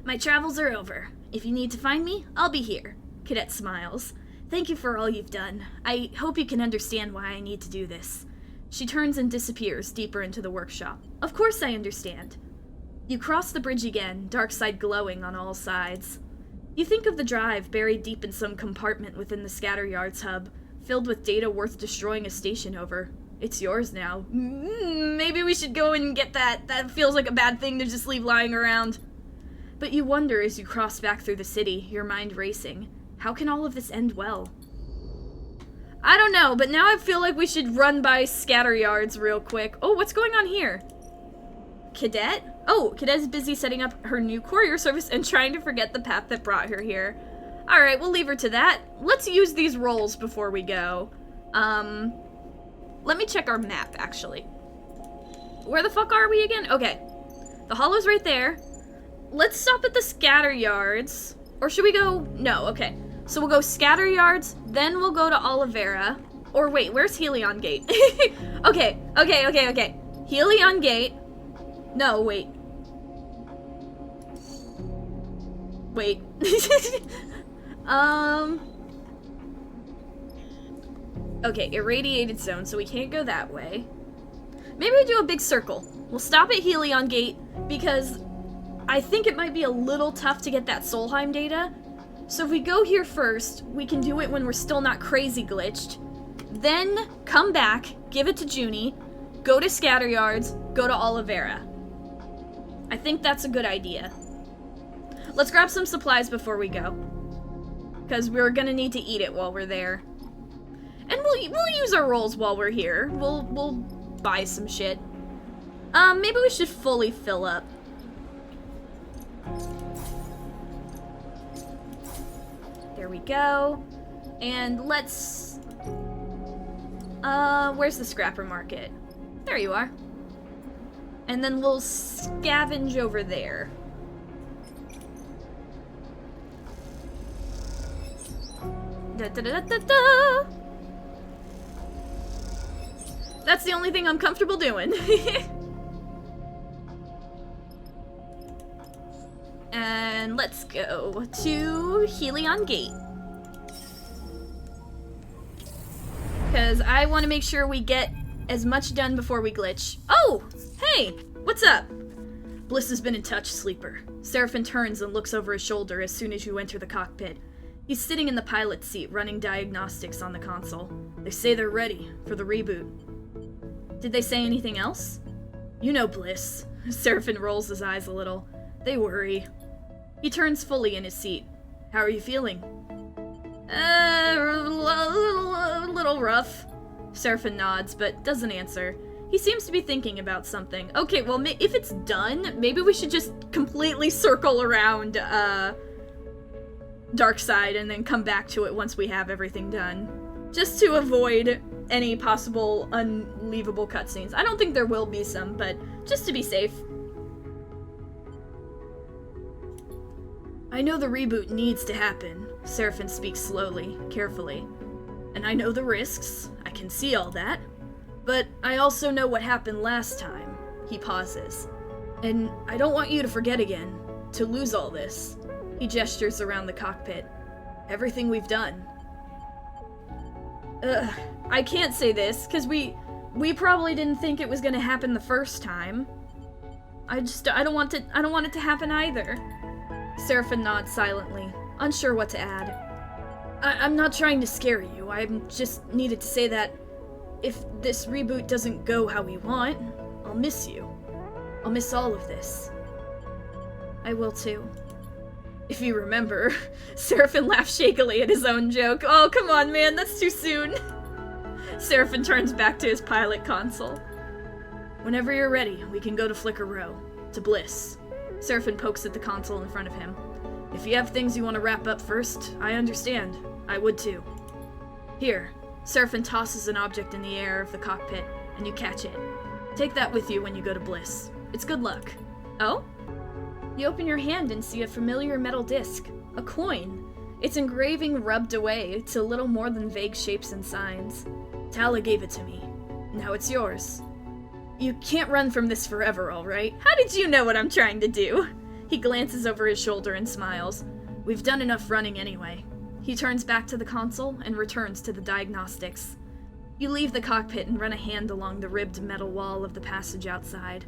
My travels are over. If you need to find me, I'll be here. Kadet smiles. Thank you for all you've done. I hope you can understand why I need to do this. She turns and disappears deeper into the workshop. Of course I understand. You cross the bridge again, Darkside glowing on all sides. You think of the drive buried deep in some compartment within the Scatter Yards hub, filled with data worth destroying a station over. It's yours now. Maybe we should go and get that. That feels like a bad thing to just leave lying around. But you wonder as you cross back through the city, your mind racing. How can all of this end well? I don't know, but now I feel like we should run by Scatter Yards real quick. Oh, what's going on here? Kadet? Oh, Kadet's busy setting up her new courier service and trying to forget the path that brought her here. Alright, we'll leave her to that. Let's use these rolls before we go. Let me check our map, actually. Where the fuck are we again? Okay. The hollow's right there. Let's stop at the Scatter Yards. Or should we go... No, okay. So we'll go Scatter Yards, then we'll go to Olivera. Or wait, where's Helion Gate? Okay. Helion Gate. No, wait. Wait. Okay, irradiated zone, so we can't go that way. Maybe we do a big circle. We'll stop at Helion Gate, because I think it might be a little tough to get that Solheim data. So if we go here first, we can do it when we're still not crazy glitched. Then come back, give it to Juni, go to Scatter Yards, go to Olivera. I think that's a good idea. Let's grab some supplies before we go. Because we're gonna need to eat it while we're there. And we'll use our rolls while we're here. We'll buy some shit. Maybe we should fully fill up. There we go. And let's... where's the scrapper market? There you are. And then we'll scavenge over there. Da, da, da, da, da. That's the only thing I'm comfortable doing. And let's go to Helion Gate. Because I want to make sure we get as much done before we glitch. Oh! Hey! What's up? Bliss has been in touch, Sleeper. Seraphin turns and looks over his shoulder as soon as you enter the cockpit. He's sitting in the pilot's seat, running diagnostics on the console. They say they're ready for the reboot. Did they say anything else? You know Bliss. Seraphin rolls his eyes a little. They worry. He turns fully in his seat. How are you feeling? A little rough. Seraphin nods, but doesn't answer. He seems to be thinking about something. Okay, well, if it's done, maybe we should just completely circle around, Dark Side and then come back to it once we have everything done. Just to avoid any possible unleavable cutscenes. I don't think there will be some, but just to be safe. I know the reboot needs to happen. Seraphin speaks slowly, carefully. And I know the risks. I can see all that. But I also know what happened last time. He pauses. And I don't want you to forget again. To lose all this. He gestures around the cockpit. Everything we've done. I can't say this, because we probably didn't think it was gonna happen the first time. I don't want it to happen either. Seraphin nods silently, unsure what to add. I'm not trying to scare you, I just needed to say that if this reboot doesn't go how we want, I'll miss you. I'll miss all of this. I will too. If you remember, Seraphin laughs shakily at his own joke. Oh, come on, man, that's too soon. Seraphin turns back to his pilot console. Whenever you're ready, we can go to Flicker Row, to Bliss. Seraphin pokes at the console in front of him. If you have things you want to wrap up first, I understand. I would too. Here, Seraphin tosses an object in the air of the cockpit, and you catch it. Take that with you when you go to Bliss. It's good luck. Oh? You open your hand and see a familiar metal disc. A coin. Its engraving rubbed away to little more than vague shapes and signs. Tala gave it to me. Now it's yours. You can't run from this forever, alright? How did you know what I'm trying to do? He glances over his shoulder and smiles. We've done enough running anyway. He turns back to the console and returns to the diagnostics. You leave the cockpit and run a hand along the ribbed metal wall of the passage outside.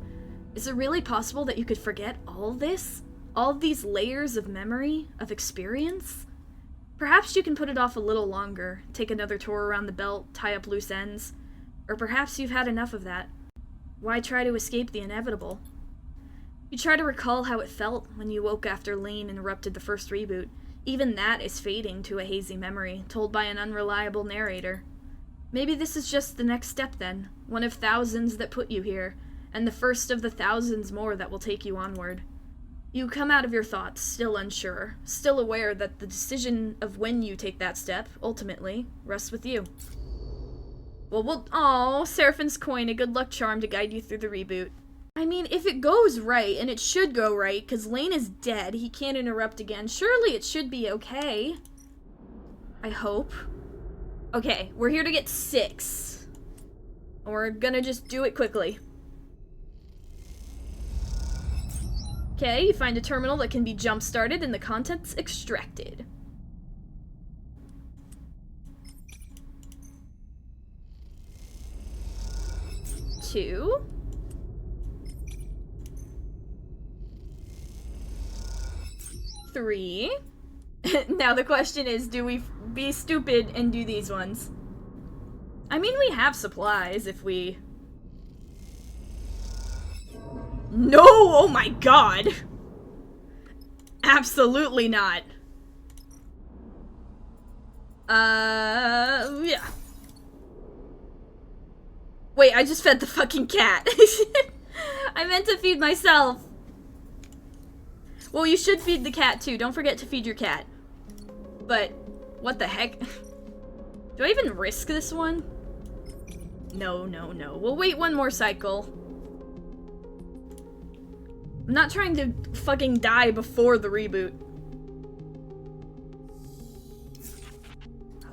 Is it really possible that you could forget all this? All of these layers of memory, of experience? Perhaps you can put it off a little longer, take another tour around the belt, tie up loose ends. Or perhaps you've had enough of that. Why try to escape the inevitable? You try to recall how it felt when you woke after Lane interrupted the first reboot. Even that is fading to a hazy memory, told by an unreliable narrator. Maybe this is just the next step then, one of thousands that put you here, and the first of the thousands more that will take you onward. You come out of your thoughts, still unsure, still aware that the decision of when you take that step, ultimately, rests with you. Well, Seraphin's coin, a good luck charm to guide you through the reboot. I mean, if it goes right, and it should go right, because Lane is dead, he can't interrupt again, surely it should be okay. I hope. Okay, we're here to get 6. We're gonna just do it quickly. Okay, you find a terminal that can be jump-started and the contents extracted. Two. Three. Now the question is, do we be stupid and do these ones? I mean, we have supplies if we No! Oh my god! Absolutely not. Yeah. Wait, I just fed the fucking cat. I meant to feed myself. Well, you should feed the cat too. Don't forget to feed your cat. But, what the heck? Do I even risk this one? No, no, no. We'll wait one more cycle. I'm not trying to fucking die before the reboot.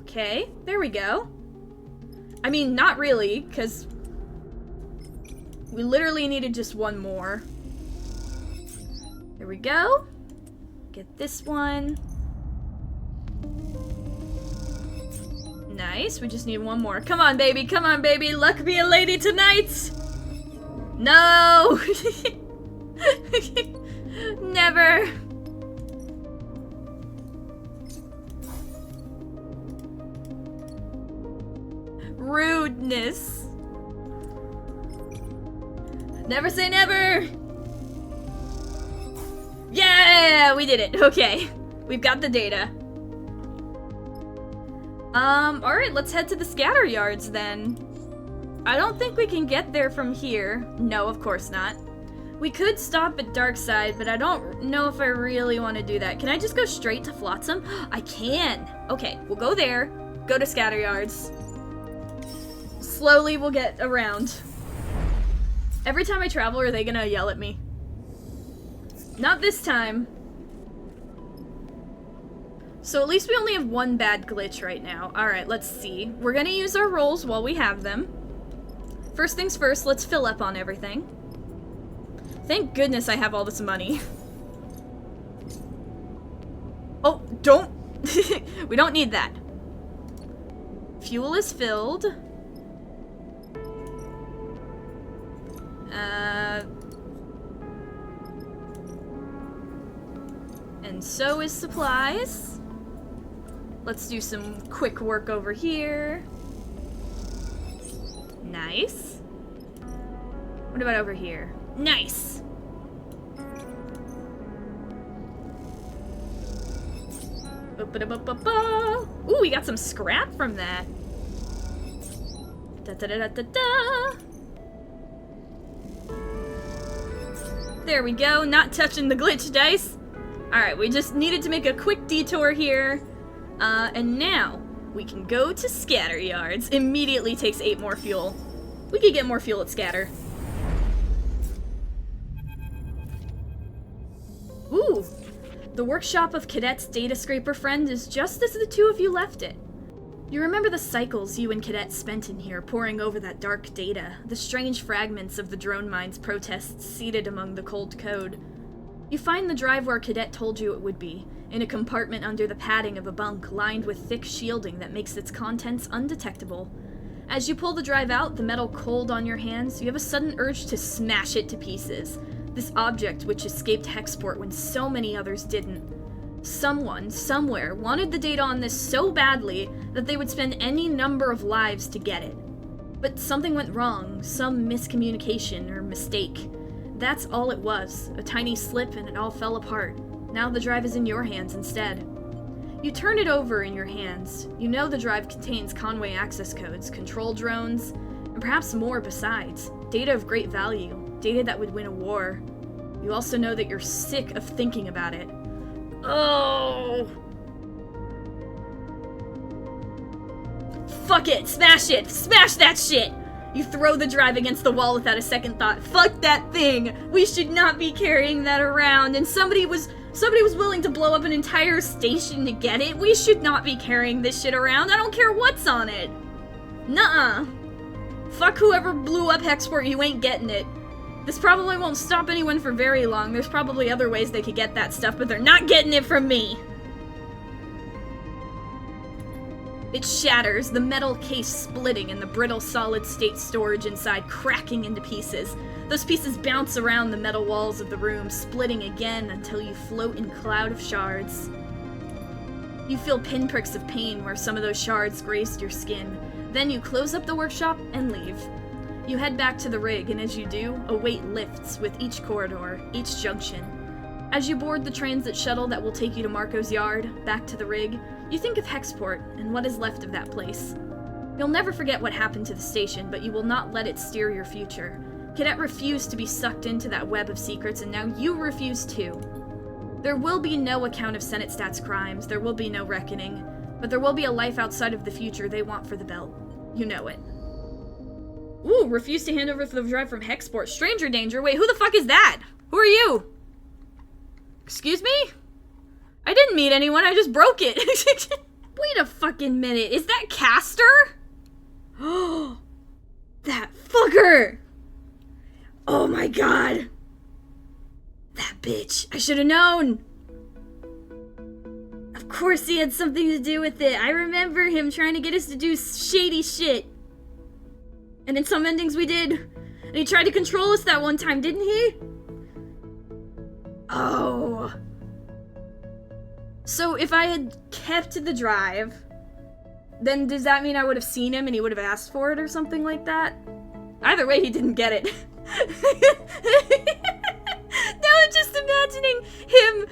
Okay, there we go. I mean, not really, because we literally needed just one more. There we go. Get this one. Nice, we just need one more. Come on, baby, luck be a lady tonight! No! Never! Rudeness. Never say never! Yeah, we did it. Okay. We've got the data. Alright, let's head to the scatter yards then. I don't think we can get there from here. No, of course not. We could stop at Darkside, but I don't know if I really want to do that. Can I just go straight to Flotsam? I can! Okay, we'll go there. Go to scatter yards. Slowly we'll get around. Every time I travel, are they gonna yell at me? Not this time. So at least we only have one bad glitch right now. Alright, let's see. We're gonna use our rolls while we have them. First things first, let's fill up on everything. Thank goodness I have all this money. Oh, don't! We don't need that. Fuel is filled. And so is supplies. Let's do some quick work over here. Nice. What about over here? Nice! Ooh, we got some scrap from that. Da da da da da da. There we go, not touching the glitch dice. Alright, we just needed to make a quick detour here. And now we can go to scatter yards. Immediately takes 8 more fuel. We could get more fuel at scatter. Ooh, the workshop of Kadet's data scraper friend is just as the two of you left it. You remember the cycles you and Kadet spent in here poring over that dark data, the strange fragments of the drone mine's protests seated among the cold code. You find the drive where Kadet told you it would be, in a compartment under the padding of a bunk lined with thick shielding that makes its contents undetectable. As you pull the drive out, the metal cold on your hands, you have a sudden urge to smash it to pieces. This object which escaped Hexport when so many others didn't. Someone, somewhere, wanted the data on this so badly that they would spend any number of lives to get it. But something went wrong, some miscommunication or mistake. That's all it was, a tiny slip and it all fell apart. Now the drive is in your hands instead. You turn it over in your hands. You know the drive contains Conway access codes, control drones, and perhaps more besides. Data of great value. Data that would win a war. You also know that you're sick of thinking about it. Oh! Fuck it! Smash it! Smash that shit! You throw the drive against the wall without a second thought. Fuck that thing! We should not be carrying that around, and somebody was willing to blow up an entire station to get it. We should not be carrying this shit around. I don't care what's on it. Nuh-uh. Fuck whoever blew up Hexport, you ain't getting it. This probably won't stop anyone for very long. There's probably other ways they could get that stuff, but they're not getting it from me. It shatters, the metal case splitting and the brittle solid-state storage inside cracking into pieces. Those pieces bounce around the metal walls of the room, splitting again until you float in a cloud of shards. You feel pinpricks of pain where some of those shards grazed your skin. Then you close up the workshop and leave. You head back to the rig, and as you do, a weight lifts with each corridor, each junction. As you board the transit shuttle that will take you to Marco's yard, back to the rig, you think of Hexport and what is left of that place. You'll never forget what happened to the station, but you will not let it steer your future. Kadet refused to be sucked into that web of secrets, and now you refuse too. There will be no account of Senate Stat's crimes, there will be no reckoning, but there will be a life outside of the future they want for the Belt. You know it. Ooh, refuse to hand over the drive from Hexport. Stranger danger. Wait, who the fuck is that? Who are you? Excuse me? I didn't meet anyone, I just broke it. Wait a fucking minute, is that Castor? Oh, that fucker! Oh my god! That bitch, I should have known! Of course he had something to do with it. I remember him trying to get us to do shady shit. And in some endings we did. And he tried to control us that one time, didn't he? Oh. So if I had kept the drive, then does that mean I would have seen him and he would have asked for it or something like that? Either way, he didn't get it. Now I'm just imagining him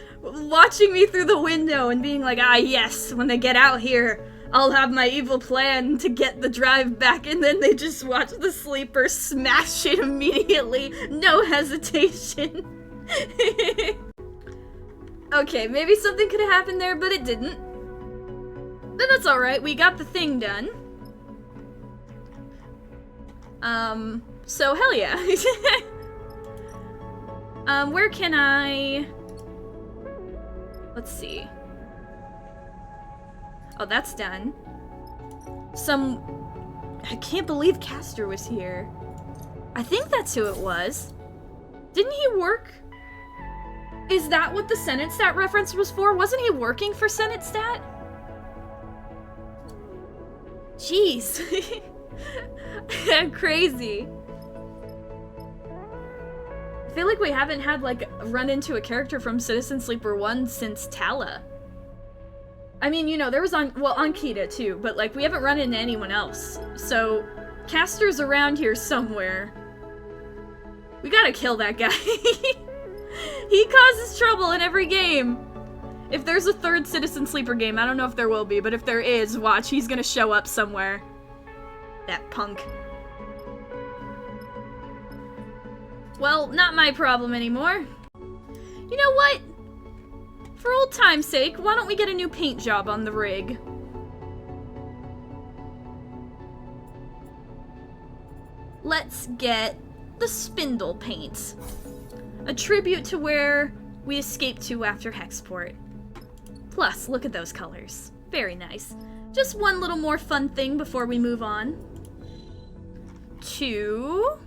watching me through the window and being like, ah yes, when they get out here, I'll have my evil plan to get the drive back, and then they just watch the sleeper smash it immediately, no hesitation. Okay, maybe something could have happened there, but it didn't. But that's alright, we got the thing done. So hell yeah. Where can I... Let's see. Oh, that's done. I can't believe Castor was here. I think that's who it was. Didn't he work? Is that what the Senate Stat reference was for? Wasn't he working for Senate Stat? Jeez. Crazy. I feel like we haven't had, like, run into a character from Citizen Sleeper 1 since Tala. I mean, you know, there was Ankhita too, but, like, we haven't run into anyone else. So, Castor's around here somewhere. We gotta kill that guy. He causes trouble in every game. If there's a third Citizen Sleeper game, I don't know if there will be, but if there is, watch, he's gonna show up somewhere. That punk. Well, not my problem anymore. You know what? For old time's sake, why don't we get a new paint job on the rig? Let's get the spindle paint. A tribute to where we escaped to after Hexport. Plus, look at those colors. Very nice. Just one little more fun thing before we move on. To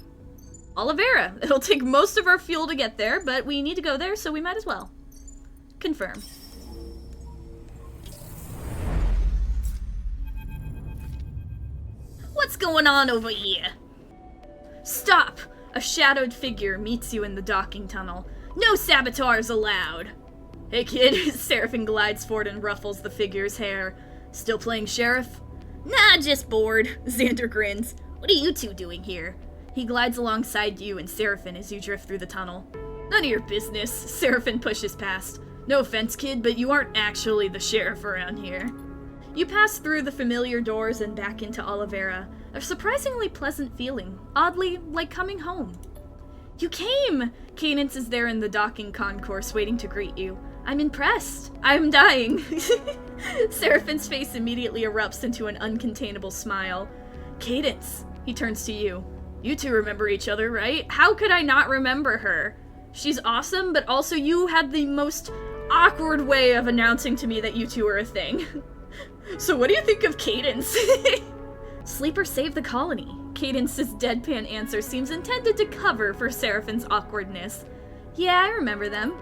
Olivera. It'll take most of our fuel to get there, but we need to go there, so we might as well. Confirm. What's going on over here? Stop! A shadowed figure meets you in the docking tunnel. No saboteurs allowed! Hey kid, Seraphine glides forward and ruffles the figure's hair. Still playing sheriff? Nah, just bored. Xander grins. What are you two doing here? He glides alongside you and Seraphine as you drift through the tunnel. None of your business, Seraphine pushes past. No offense, kid, but you aren't actually the sheriff around here. You pass through the familiar doors and back into Olivera. A surprisingly pleasant feeling, oddly like coming home. You came! Cadence is there in the docking concourse waiting to greet you. I'm impressed. I'm dying. Seraphine's face immediately erupts into an uncontainable smile. Cadence, he turns to you. You two remember each other, right? How could I not remember her? She's awesome, but also you had the most awkward way of announcing to me that you two are a thing. So what do you think of Cadence? Sleeper saved the colony. Cadence's deadpan answer seems intended to cover for Seraphine's awkwardness. Yeah, I remember them.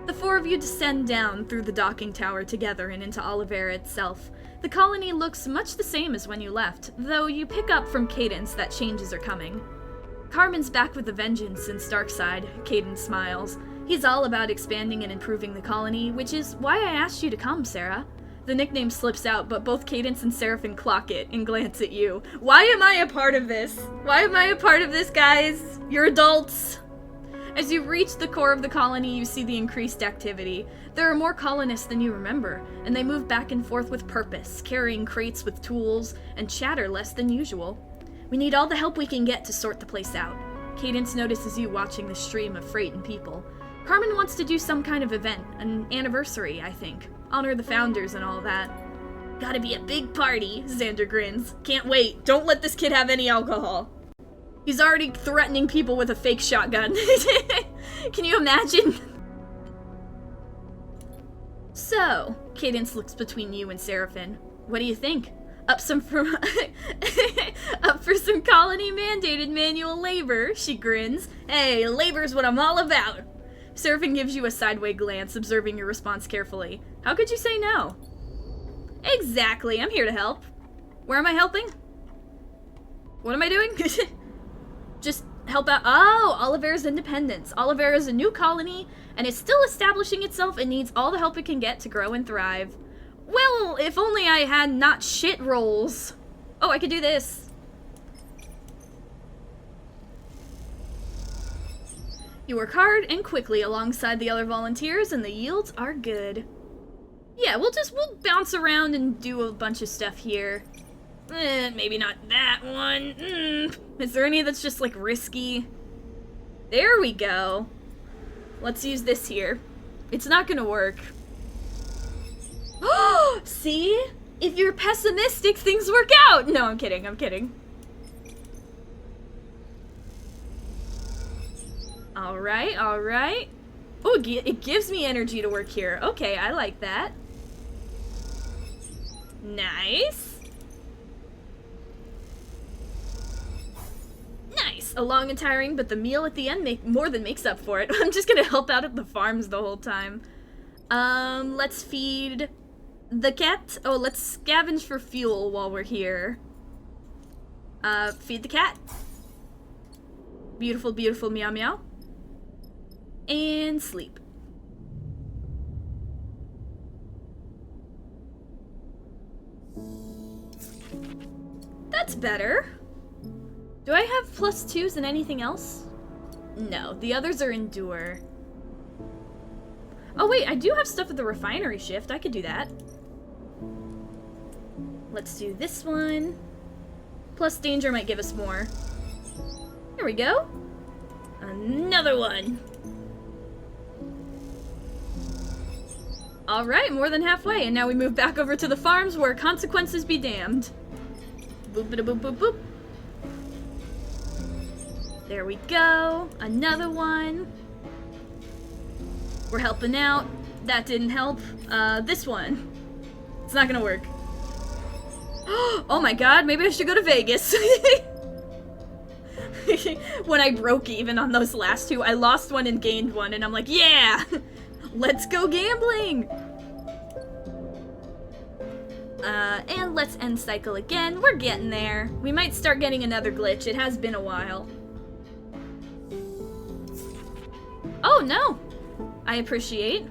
The four of you descend down through the docking tower together and into Olivera itself. The colony looks much the same as when you left, though you pick up from Cadence that changes are coming. Carmen's back with a vengeance since Darkside, Cadence smiles. He's all about expanding and improving the colony, which is why I asked you to come, Sarah. The nickname slips out, but both Cadence and Seraphine clock it and glance at you. Why am I a part of this? Why am I a part of this, guys? You're adults. As you reach the core of the colony, you see the increased activity. There are more colonists than you remember, and they move back and forth with purpose, carrying crates with tools, and chatter less than usual. We need all the help we can get to sort the place out. Cadence notices you watching the stream of freight and people. Carmen wants to do some kind of event, an anniversary, I think. Honor the founders and all that. Gotta be a big party, Xander grins. Can't wait. Don't let this kid have any alcohol. He's already threatening people with a fake shotgun. Can you imagine? So, Cadence looks between you and Seraphine. What do you think? Up for some colony-mandated manual labor, she grins. Hey, labor's what I'm all about. Seraphine gives you a sideway glance, observing your response carefully. How could you say no? Exactly, I'm here to help. Where am I helping? What am I doing? Just help out. Oh, Olivera's independence. Olivera's a new colony, and is still establishing itself and needs all the help it can get to grow and thrive. Well, if only I had not shit rolls. Oh, I could do this. You work hard and quickly alongside the other volunteers, and the yields are good. Yeah, we'll bounce around and do a bunch of stuff here. Maybe not that one. Is there any that's just, like, risky? There we go. Let's use this here. It's not gonna work. Oh, see? If you're pessimistic, things work out! No, I'm kidding, I'm kidding. Alright, alright. Oh, it gives me energy to work here. Okay, I like that. Nice. Nice. A long and tiring, but the meal at the end more than makes up for it. I'm just gonna help out at the farms the whole time. Let's feed the cat. Oh, let's scavenge for fuel while we're here. Feed the cat. Beautiful, beautiful meow meow. And sleep. That's better. Do I have +2s in anything else? No, the others are endure. Oh wait, I do have stuff at the refinery shift. I could do that. Let's do this one. Plus danger might give us more. Here we go. Another one. Alright, more than halfway, and now we move back over to the farms where consequences be damned. Boop-a-da-boop boop boop. There we go. Another one. We're helping out. That didn't help. This one. It's not gonna work. Oh my god, maybe I should go to Vegas. When I broke even on those last two, I lost one and gained one, and I'm like, yeah! Let's go gambling! And let's end cycle again. We're getting there. We might start getting another glitch. It has been a while. Oh, no! I appreciate.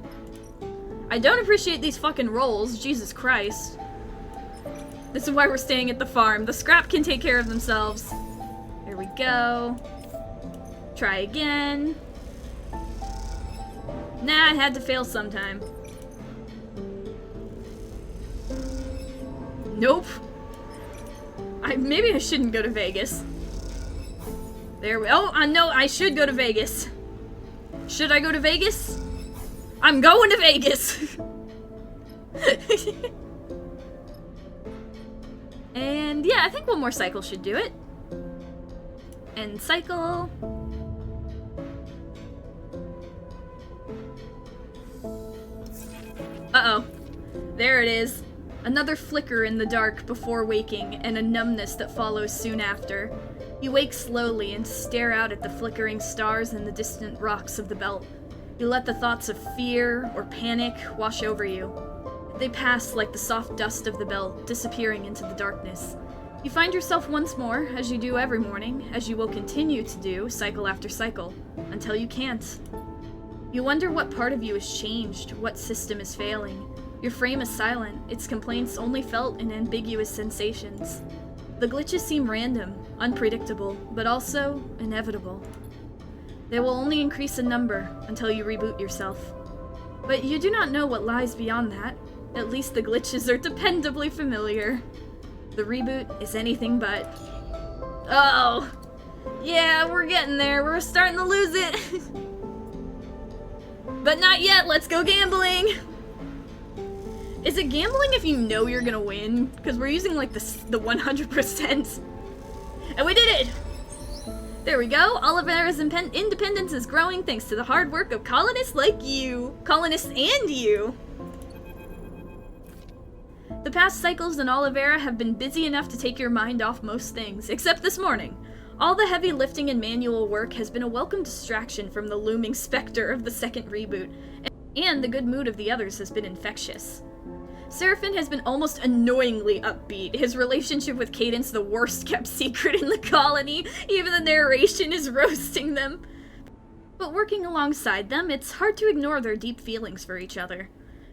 I don't appreciate these fucking rolls. Jesus Christ. This is why we're staying at the farm. The scrap can take care of themselves. There we go. Try again. Nah, I had to fail sometime. Nope. Maybe I shouldn't go to Vegas. There we go. Oh, no, I should go to Vegas. Should I go to Vegas? I'm going to Vegas! And yeah, I think one more cycle should do it. End cycle. Uh-oh. There it is. Another flicker in the dark before waking, and a numbness that follows soon after. You wake slowly and stare out at the flickering stars and the distant rocks of the belt. You let the thoughts of fear or panic wash over you. They pass like the soft dust of the belt, disappearing into the darkness. You find yourself once more, as you do every morning, as you will continue to do cycle after cycle, until you can't. You wonder what part of you has changed, what system is failing. Your frame is silent, its complaints only felt in ambiguous sensations. The glitches seem random, unpredictable, but also inevitable. They will only increase in number until you reboot yourself. But you do not know what lies beyond that. At least the glitches are dependably familiar. The reboot is anything but. Oh! Yeah, we're getting there. We're starting to lose it. But not yet. Let's go gambling. Is it gambling if you know you're gonna win? Because we're using like the 100%. And we did it! There we go. Olivera's independence is growing thanks to the hard work of colonists like you. Colonists and you. The past cycles in Olivera have been busy enough to take your mind off most things, except this morning. All the heavy lifting and manual work has been a welcome distraction from the looming specter of the second reboot, and the good mood of the others has been infectious. Seraphin has been almost annoyingly upbeat, his relationship with Cadence the worst kept secret in the colony, even the narration is roasting them. But working alongside them, it's hard to ignore their deep feelings for each other.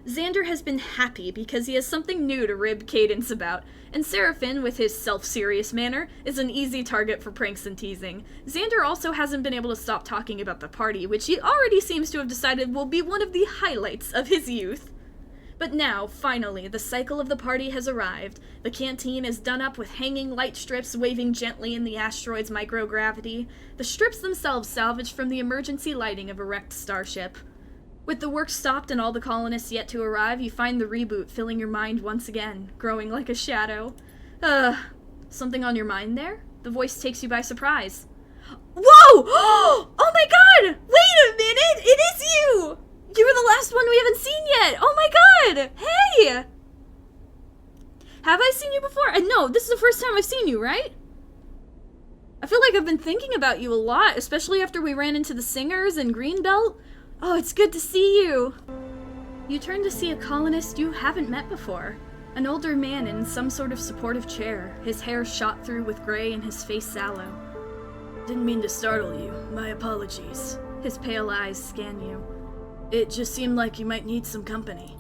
Xander has been happy because he has something new to rib Cadence about, and Seraphin, with his self-serious manner, is an easy target for pranks and teasing. Xander also hasn't been able to stop talking about the party, which he already seems to have decided will be one of the highlights of his youth. But now, finally, the cycle of the party has arrived. The canteen is done up with hanging light strips waving gently in the asteroid's microgravity, the strips themselves salvaged from the emergency lighting of a wrecked starship. With the work stopped and all the colonists yet to arrive, you find the reboot filling your mind once again, growing like a shadow. Something on your mind there? The voice takes you by surprise. Whoa! Oh my god! Wait a minute! It is you! You were the last one we haven't seen yet! Oh my god! Hey! Have I seen you before? No, this is the first time I've seen you, right? I feel like I've been thinking about you a lot, especially after we ran into the singers in Greenbelt. Oh, it's good to see you! You turn to see a colonist you haven't met before. An older man in some sort of supportive chair, his hair shot through with gray and his face sallow. Didn't mean to startle you. My apologies. His pale eyes scan you. It just seemed like you might need some company.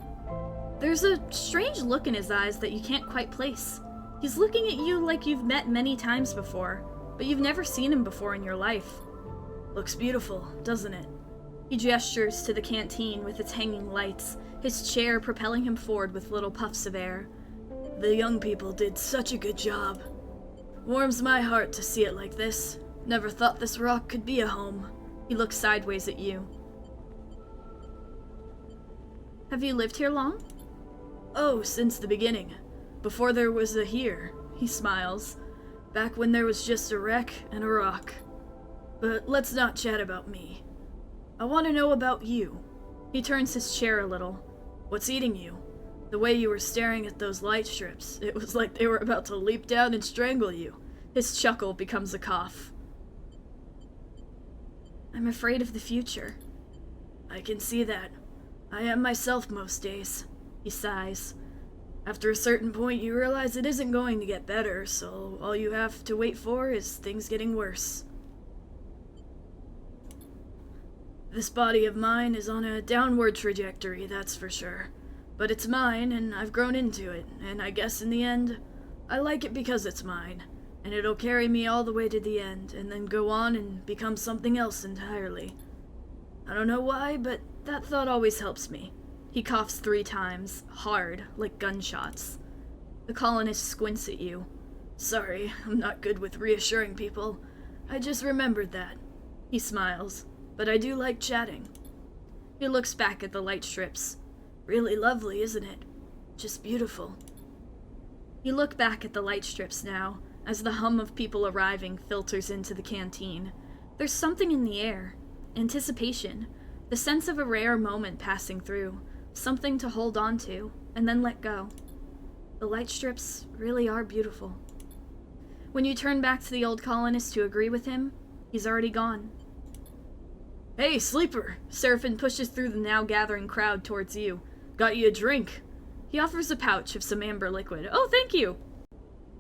There's a strange look in his eyes that you can't quite place. He's looking at you like you've met many times before, but you've never seen him before in your life. Looks beautiful, doesn't it? He gestures to the canteen with its hanging lights, his chair propelling him forward with little puffs of air. The young people did such a good job. Warms my heart to see it like this. Never thought this rock could be a home. He looks sideways at you. Have you lived here long? Oh, since the beginning. Before there was a here, he smiles. Back when there was just a wreck and a rock. But let's not chat about me. I want to know about you. He turns his chair a little. What's eating you? The way you were staring at those light strips, it was like they were about to leap down and strangle you. His chuckle becomes a cough. I'm afraid of the future. I can see that. I am myself most days. He sighs. After a certain point, you realize it isn't going to get better, so all you have to wait for is things getting worse. This body of mine is on a downward trajectory, that's for sure. But it's mine, and I've grown into it, and I guess in the end, I like it because it's mine, and it'll carry me all the way to the end, and then go on and become something else entirely. I don't know why, but that thought always helps me. He coughs 3 times, hard, like gunshots. The colonist squints at you. Sorry, I'm not good with reassuring people. I just remembered that. He smiles. But I do like chatting. He looks back at the light strips. Really lovely, isn't it? Just beautiful. You look back at the light strips now, as the hum of people arriving filters into the canteen. There's something in the air. Anticipation. The sense of a rare moment passing through. Something to hold on to, and then let go. The light strips really are beautiful. When you turn back to the old colonist to agree with him, he's already gone. Hey, sleeper! Seraphin pushes through the now gathering crowd towards you. Got you a drink. He offers a pouch of some amber liquid. Oh, thank you!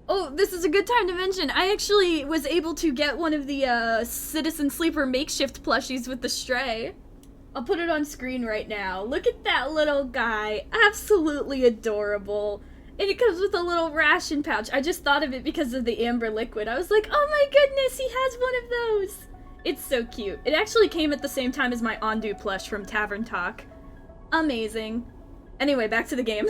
Oh, this is a good time to mention, I actually was able to get one of the Citizen Sleeper makeshift plushies with the stray. I'll put it on screen right now. Look at that little guy. Absolutely adorable. And it comes with a little ration pouch. I just thought of it because of the amber liquid. I was like, oh my goodness, he has one of those. It's so cute. It actually came at the same time as my Ondu plush from Tavern Talk. Amazing. Anyway, back to the game.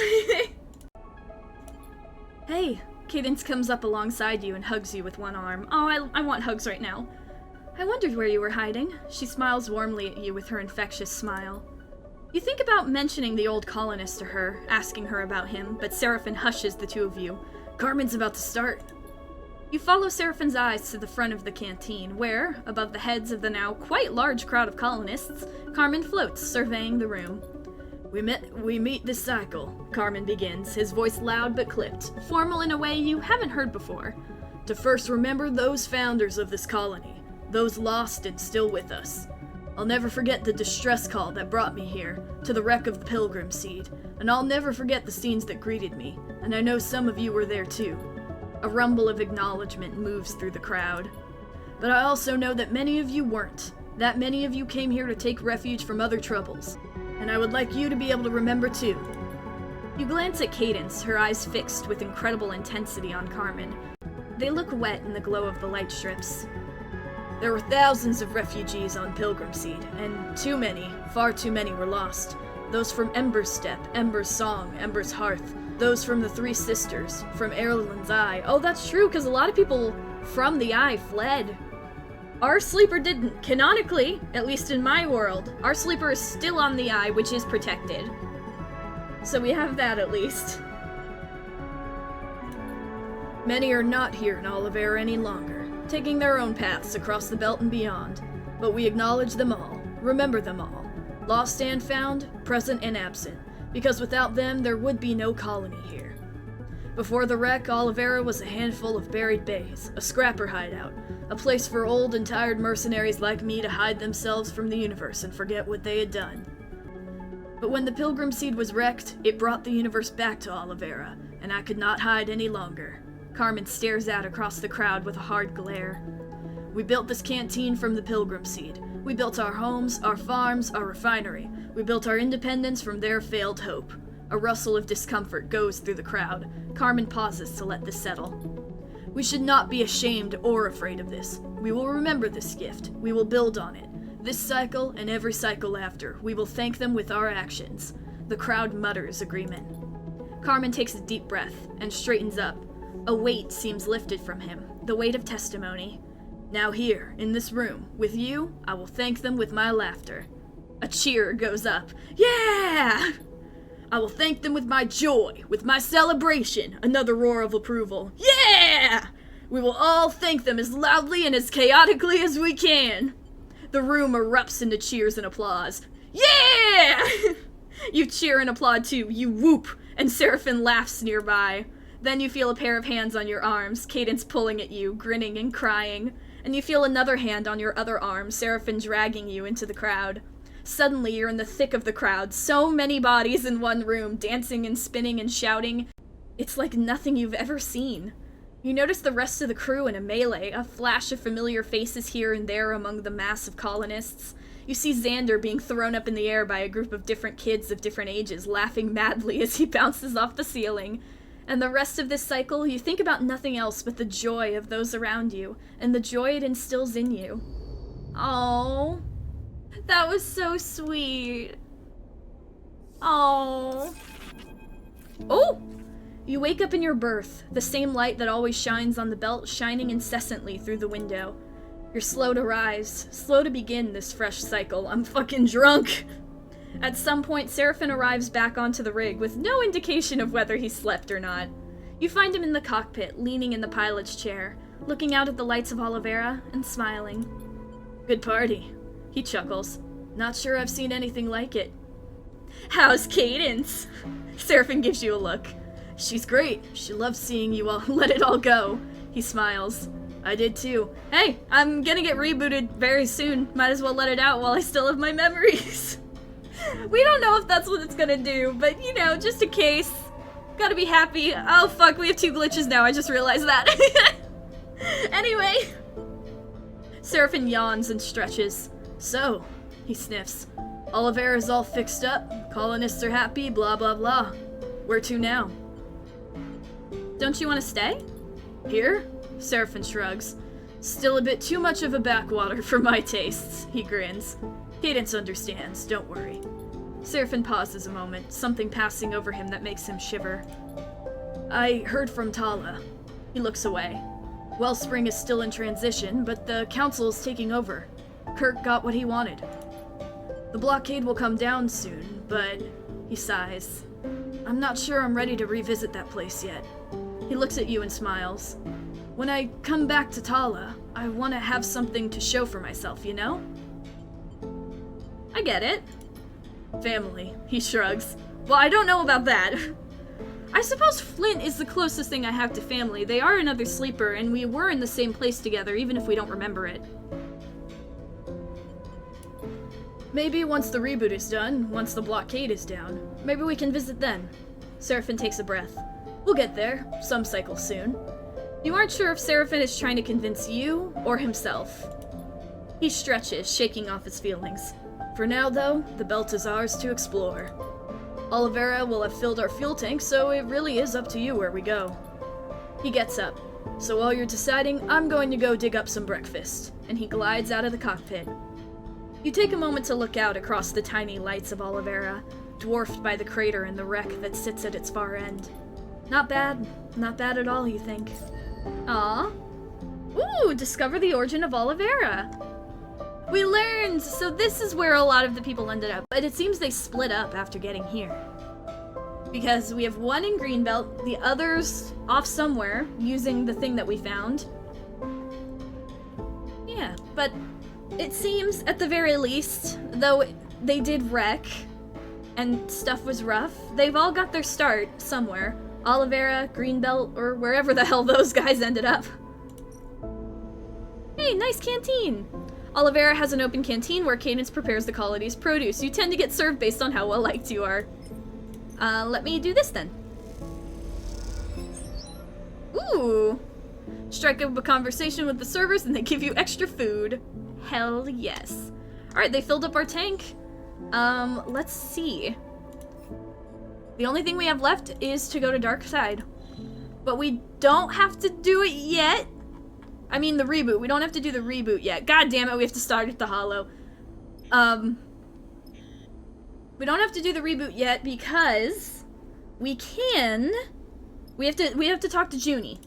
Hey, Cadence comes up alongside you and hugs you with one arm. Oh, I want hugs right now. I wondered where you were hiding. She smiles warmly at you with her infectious smile. You think about mentioning the old colonist to her, asking her about him, but Seraphin hushes the two of you. Carmen's about to start. You follow Seraphin's eyes to the front of the canteen, where, above the heads of the now quite large crowd of colonists, Carmen floats, surveying the room. We meet this cycle, Carmen begins, his voice loud but clipped, formal in a way you haven't heard before. To first remember those founders of this colony, those lost and still with us. I'll never forget the distress call that brought me here, to the wreck of the Pilgrim Seed, and I'll never forget the scenes that greeted me, and I know some of you were there too. A rumble of acknowledgement moves through the crowd. But I also know that many of you weren't, that many of you came here to take refuge from other troubles, and I would like you to be able to remember too. You glance at Cadence, her eyes fixed with incredible intensity on Carmen. They look wet in the glow of the light strips. There were thousands of refugees on Pilgrim Seed, and too many, far too many were lost. Those from Ember's Step, Ember's Song, Ember's Hearth. Those from the Three Sisters, from Erlen's Eye. Oh, that's true, because a lot of people from the Eye fled. Our sleeper didn't. Canonically, at least in my world, our sleeper is still on the Eye, which is protected. So we have that at least. Many are not here in Olivera any longer, taking their own paths across the belt and beyond. But we acknowledge them all, remember them all. Lost and found, present and absent, because without them there would be no colony here. Before the wreck, Olivera was a handful of buried bays, a scrapper hideout, a place for old and tired mercenaries like me to hide themselves from the universe and forget what they had done. But when the Pilgrim Seed was wrecked, it brought the universe back to Olivera, and I could not hide any longer. Carmen stares out across the crowd with a hard glare. We built this canteen from the Pilgrim Seed. We built our homes, our farms, our refinery. We built our independence from their failed hope. A rustle of discomfort goes through the crowd. Carmen pauses to let this settle. We should not be ashamed or afraid of this. We will remember this gift. We will build on it. This cycle and every cycle after. We will thank them with our actions. The crowd mutters agreement. Carmen takes a deep breath and straightens up. A weight seems lifted from him, the weight of testimony. Now here, in this room, with you, I will thank them with my laughter. A cheer goes up. Yeah! I will thank them with my joy, with my celebration. Another roar of approval. Yeah! We will all thank them as loudly and as chaotically as we can. The room erupts into cheers and applause. Yeah! You cheer and applaud too. You whoop, and Seraphin laughs nearby. Then you feel a pair of hands on your arms, Cadence pulling at you, grinning and crying. And you feel another hand on your other arm, Seraphin dragging you into the crowd. Suddenly, you're in the thick of the crowd, so many bodies in one room, dancing and spinning and shouting. It's like nothing you've ever seen. You notice the rest of the crew in a melee, a flash of familiar faces here and there among the mass of colonists. You see Xander being thrown up in the air by a group of different kids of different ages, laughing madly as he bounces off the ceiling. And the rest of this cycle, you think about nothing else but the joy of those around you, and the joy it instills in you. Oh, that was so sweet. Oh. Oh! You wake up in your berth, the same light that always shines on the belt shining incessantly through the window. You're slow to rise, slow to begin this fresh cycle. I'm fucking drunk! At some point, Seraphin arrives back onto the rig with no indication of whether he slept or not. You find him in the cockpit, leaning in the pilot's chair, looking out at the lights of Olivera and smiling. Good party, he chuckles. Not sure I've seen anything like it. How's Cadence? Seraphin gives you a look. She's great. She loves seeing you all let it all go. He smiles. I did too. Hey, I'm gonna get rebooted very soon. Might as well let it out while I still have my memories. We don't know if that's what it's gonna do, but you know, just in case. Gotta be happy. Oh fuck, we have 2 glitches now, I just realized that. Anyway. Seraphin yawns and stretches. So, he sniffs. Olivera's all fixed up, colonists are happy, blah blah blah. Where to now? Don't you want to stay? Here? Seraphin shrugs. Still a bit too much of a backwater for my tastes, he grins. Cadence understands, don't worry. Seraphin pauses a moment, something passing over him that makes him shiver. I heard from Tala. He looks away. Wellspring is still in transition, but the council is taking over. Kirk got what he wanted. The blockade will come down soon, but he sighs. I'm not sure I'm ready to revisit that place yet. He looks at you and smiles. When I come back to Tala, I want to have something to show for myself, you know? I get it. Family, he shrugs. Well, I don't know about that. I suppose Flint is the closest thing I have to family. They are another sleeper, and we were in the same place together, even if we don't remember it. Maybe once the reboot is done, once the blockade is down, maybe we can visit then. Seraphin takes a breath. We'll get there, some cycle soon. You aren't sure if Seraphin is trying to convince you, or himself. He stretches, shaking off his feelings. For now, though, the belt is ours to explore. Olivera will have filled our fuel tank, so it really is up to you where we go. He gets up. So while you're deciding, I'm going to go dig up some breakfast. And he glides out of the cockpit. You take a moment to look out across the tiny lights of Olivera, dwarfed by the crater and the wreck that sits at its far end. Not bad. Not bad at all, you think. Aw. Ooh, discover the origin of Olivera. We learned! So this is where a lot of the people ended up, but it seems they split up after getting here. Because we have one in Greenbelt, the others off somewhere, using the thing that we found. Yeah, but it seems, at the very least, though they did wreck, and stuff was rough, they've all got their start somewhere. Olivera, Greenbelt, or wherever the hell those guys ended up. Hey, nice canteen! Olivera has an open canteen where Cadence prepares the colony's produce. You tend to get served based on how well-liked you are. Let me do this then. Ooh! Strike up a conversation with the servers and they give you extra food. Hell yes. Alright, they filled up our tank. Let's see. The only thing we have left is to go to Dark Side. But we don't have to do it yet. I mean the reboot. We don't have to do the reboot yet. God damn it, we have to start at the Hollow. We don't have to do the reboot yet because we can. We have to talk to Juni.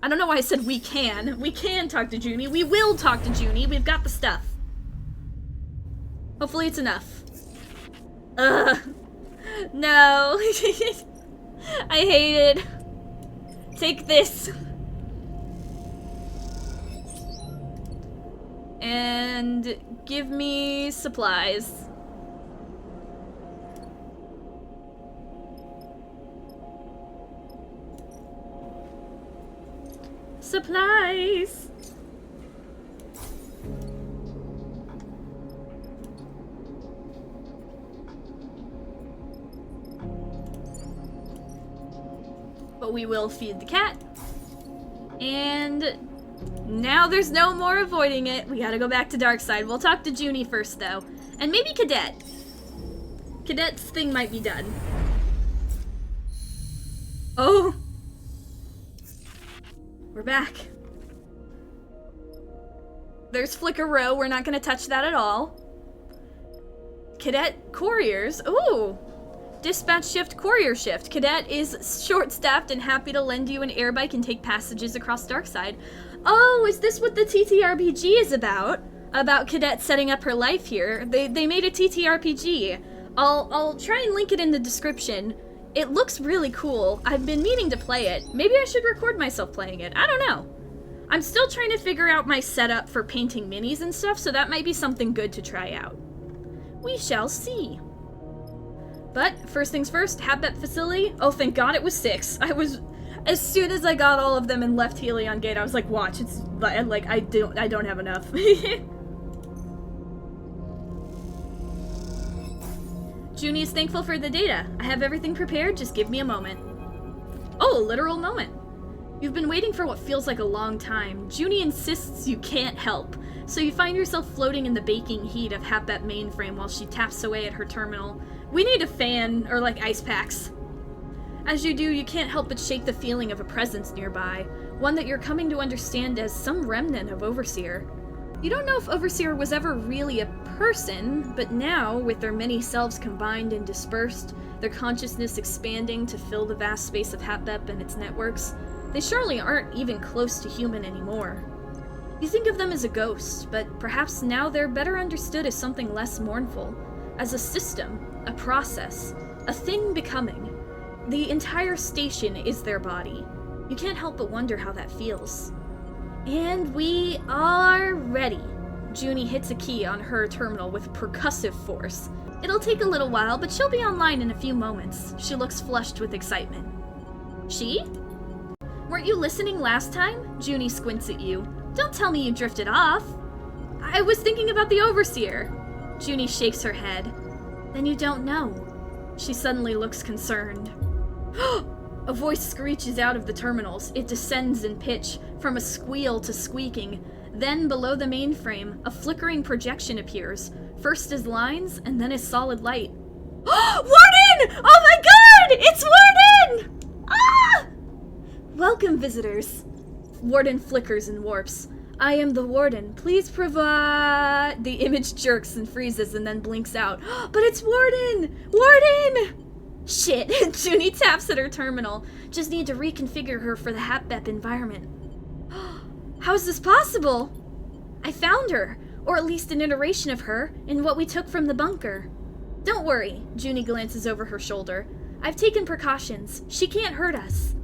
I don't know why I said we can. We can talk to Juni. We will talk to Juni. We've got the stuff. Hopefully it's enough. No. I hate it. Take this. And give me supplies. Supplies! But we will feed the cat. And now there's no more avoiding it. We gotta go back to Darkside. We'll talk to Juni first, though. And maybe Kadet. Kadet's thing might be done. Oh! We're back. There's Flicker Row. We're not gonna touch that at all. Kadet Couriers. Ooh! Dispatch shift, courier shift. Kadet is short-staffed and happy to lend you an airbike and take passages across Darkside. Oh, is this what the TTRPG is about? About Kadet setting up her life here. They made a TTRPG. I'll try and link it in the description. It looks really cool. I've been meaning to play it. Maybe I should record myself playing it. I don't know. I'm still trying to figure out my setup for painting minis and stuff, so that might be something good to try out. We shall see. But, first things first, Habet facility. Oh, thank God it was 6. As soon as I got all of them and left Helion Gate, I was like, watch, it's, like, I don't have enough. Juni is thankful for the data. I have everything prepared, just give me a moment. Oh, a literal moment. You've been waiting for what feels like a long time. Juni insists you can't help. so you find yourself floating in the baking heat of HapBet mainframe while she taps away at her terminal. We need a fan, or like ice packs. As you do, you can't help but shake the feeling of a presence nearby, one that you're coming to understand as some remnant of Overseer. You don't know if Overseer was ever really a person, but now, with their many selves combined and dispersed, their consciousness expanding to fill the vast space of HapBet and its networks, they surely aren't even close to human anymore. You think of them as a ghost, but perhaps now they're better understood as something less mournful, as a system, a process, a thing becoming. The entire station is their body. You can't help but wonder how that feels. And we are ready. Juni hits a key on her terminal with percussive force. It'll take a little while, but she'll be online in a few moments. She looks flushed with excitement. She? Weren't you listening last time? Juni squints at you. Don't tell me you drifted off. I was thinking about the Overseer. Juni shakes her head. Then you don't know. She suddenly looks concerned. A voice screeches out of the terminals. It descends in pitch, from a squeal to squeaking. Then, below the mainframe, a flickering projection appears, first as lines, and then as solid light. Warden! Oh my god! It's Warden! Ah! Welcome, visitors. Warden flickers and warps. I am the Warden. Please provide... The image jerks and freezes and then blinks out. But it's Warden! Warden! Shit, Juni taps at her terminal. Just need to reconfigure her for the HapBet environment. How is this possible? I found her, or at least an iteration of her, in what we took from the bunker. Don't worry, Juni glances over her shoulder. I've taken precautions. She can't hurt us.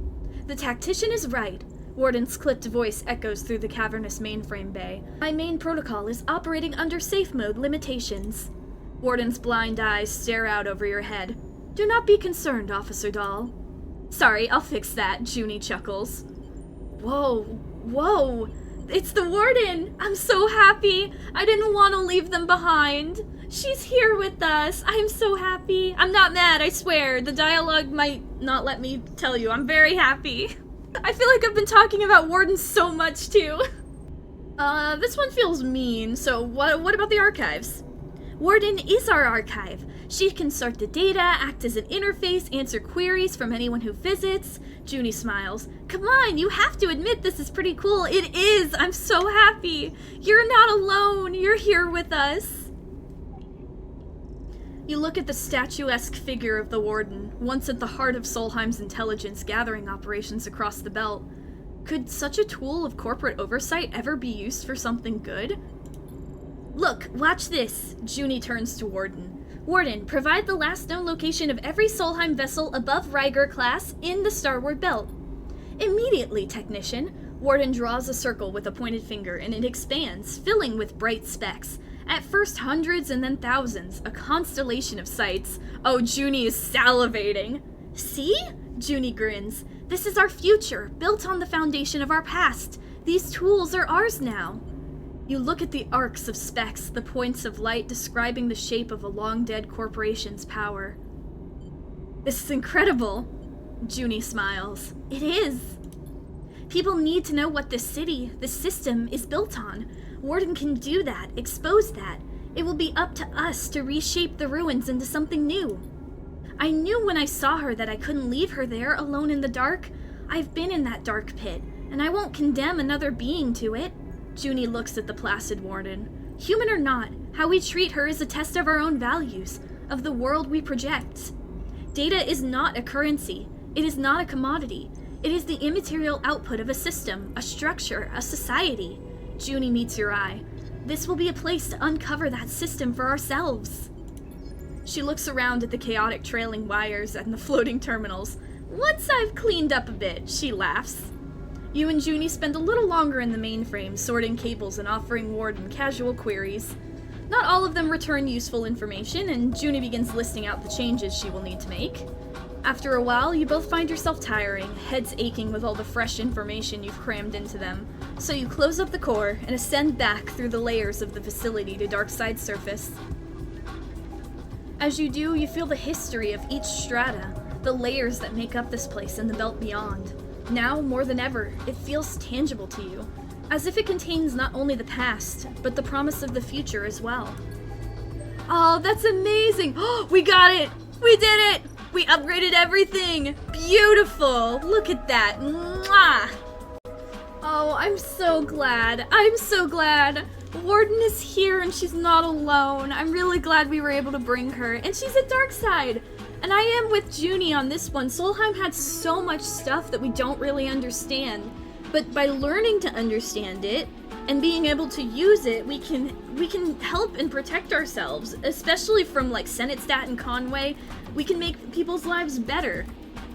The tactician is right. Warden's clipped voice echoes through the cavernous mainframe bay. My main protocol is operating under safe mode limitations. Warden's blind eyes stare out over your head. Do not be concerned, Officer Dahl. Sorry, I'll fix that, Juni chuckles. Whoa, it's the Warden! I'm so happy! I didn't want to leave them behind. She's here with us. I'm so happy. I'm not mad, I swear. The dialogue might not let me tell you. I'm very happy. I feel like I've been talking about Warden so much, too. This one feels mean, so what about the archives? Warden is our archive. She can sort the data, act as an interface, answer queries from anyone who visits. Juni smiles. Come on, you have to admit this is pretty cool. It is! I'm so happy! You're not alone! You're here with us! You look at the statuesque figure of the Warden, once at the heart of Solheim's intelligence gathering operations across the belt. Could such a tool of corporate oversight ever be used for something good? Look, watch this! Juni turns to Warden. Warden, provide the last known location of every Solheim vessel above Ryger class in the Starward Belt. Immediately, technician. Warden draws a circle with a pointed finger, and it expands, filling with bright specks. At first hundreds and then thousands, a constellation of sights. Oh, Juni is salivating. See? Juni grins. This is our future, built on the foundation of our past. These tools are ours now. You look at the arcs of specks, the points of light describing the shape of a long-dead corporation's power. This is incredible. Juni smiles. It is. People need to know what this city, this system, is built on. Warden can do that, expose that. It will be up to us to reshape the ruins into something new. I knew when I saw her that I couldn't leave her there alone in the dark. I've been in that dark pit, and I won't condemn another being to it. Juni looks at the placid Warden. Human or not, how we treat her is a test of our own values, of the world we project. Data is not a currency. It is not a commodity. It is the immaterial output of a system, a structure, a society. Juni meets your eye. This will be a place to uncover that system for ourselves. She looks around at the chaotic trailing wires and the floating terminals. Once I've cleaned up a bit, she laughs. You and Juni spend a little longer in the mainframe, sorting cables and offering Warden casual queries. Not all of them return useful information, and Juni begins listing out the changes she will need to make. After a while, you both find yourself tiring, heads aching with all the fresh information you've crammed into them. So you close up the core and ascend back through the layers of the facility to Darkseid's surface. As you do, you feel the history of each strata, the layers that make up this place and the belt beyond. Now, more than ever, it feels tangible to you. as if it contains not only the past, but the promise of the future as well. Oh, that's amazing! Oh, we got it! We did it! We upgraded everything! Beautiful! Look at that! Mwah! Oh, I'm so glad. I'm so glad. Warden is here and she's not alone. I'm really glad we were able to bring her. And she's at Darkside! And I am with Juni on this one. Solheim had so much stuff that we don't really understand. But by learning to understand it, and being able to use it, we can help and protect ourselves, especially from like Senatestat and Conway. We can make people's lives better.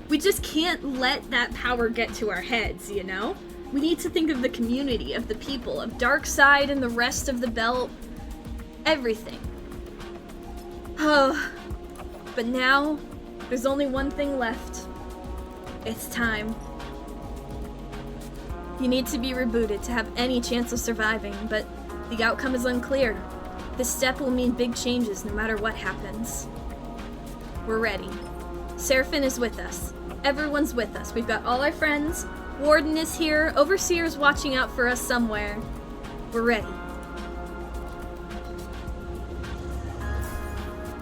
We just can't let that power get to our heads, you know? We need to think of the community, of the people, of Darkside and the rest of the Belt. Everything. Oh, but now, there's only one thing left. It's time. You need to be rebooted to have any chance of surviving, but the outcome is unclear. This step will mean big changes no matter what happens. We're ready. Seraphine is with us. Everyone's with us. We've got all our friends. Warden is here. Overseer's watching out for us somewhere. We're ready.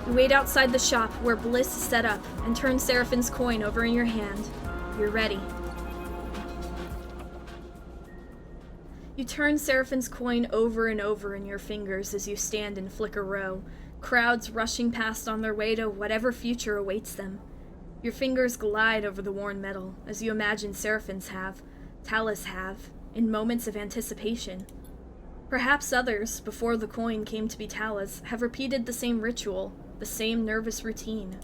You wait outside the shop where Bliss is set up and turn Seraphine's coin over in your hand. You're ready. You turn Seraphine's coin over and over in your fingers as you stand in Flicker Row, crowds rushing past on their way to whatever future awaits them. Your fingers glide over the worn metal, as you imagine Seraphine's have, Talus have, in moments of anticipation. Perhaps others, before the coin came to be Talus, have repeated the same ritual, the same nervous routine.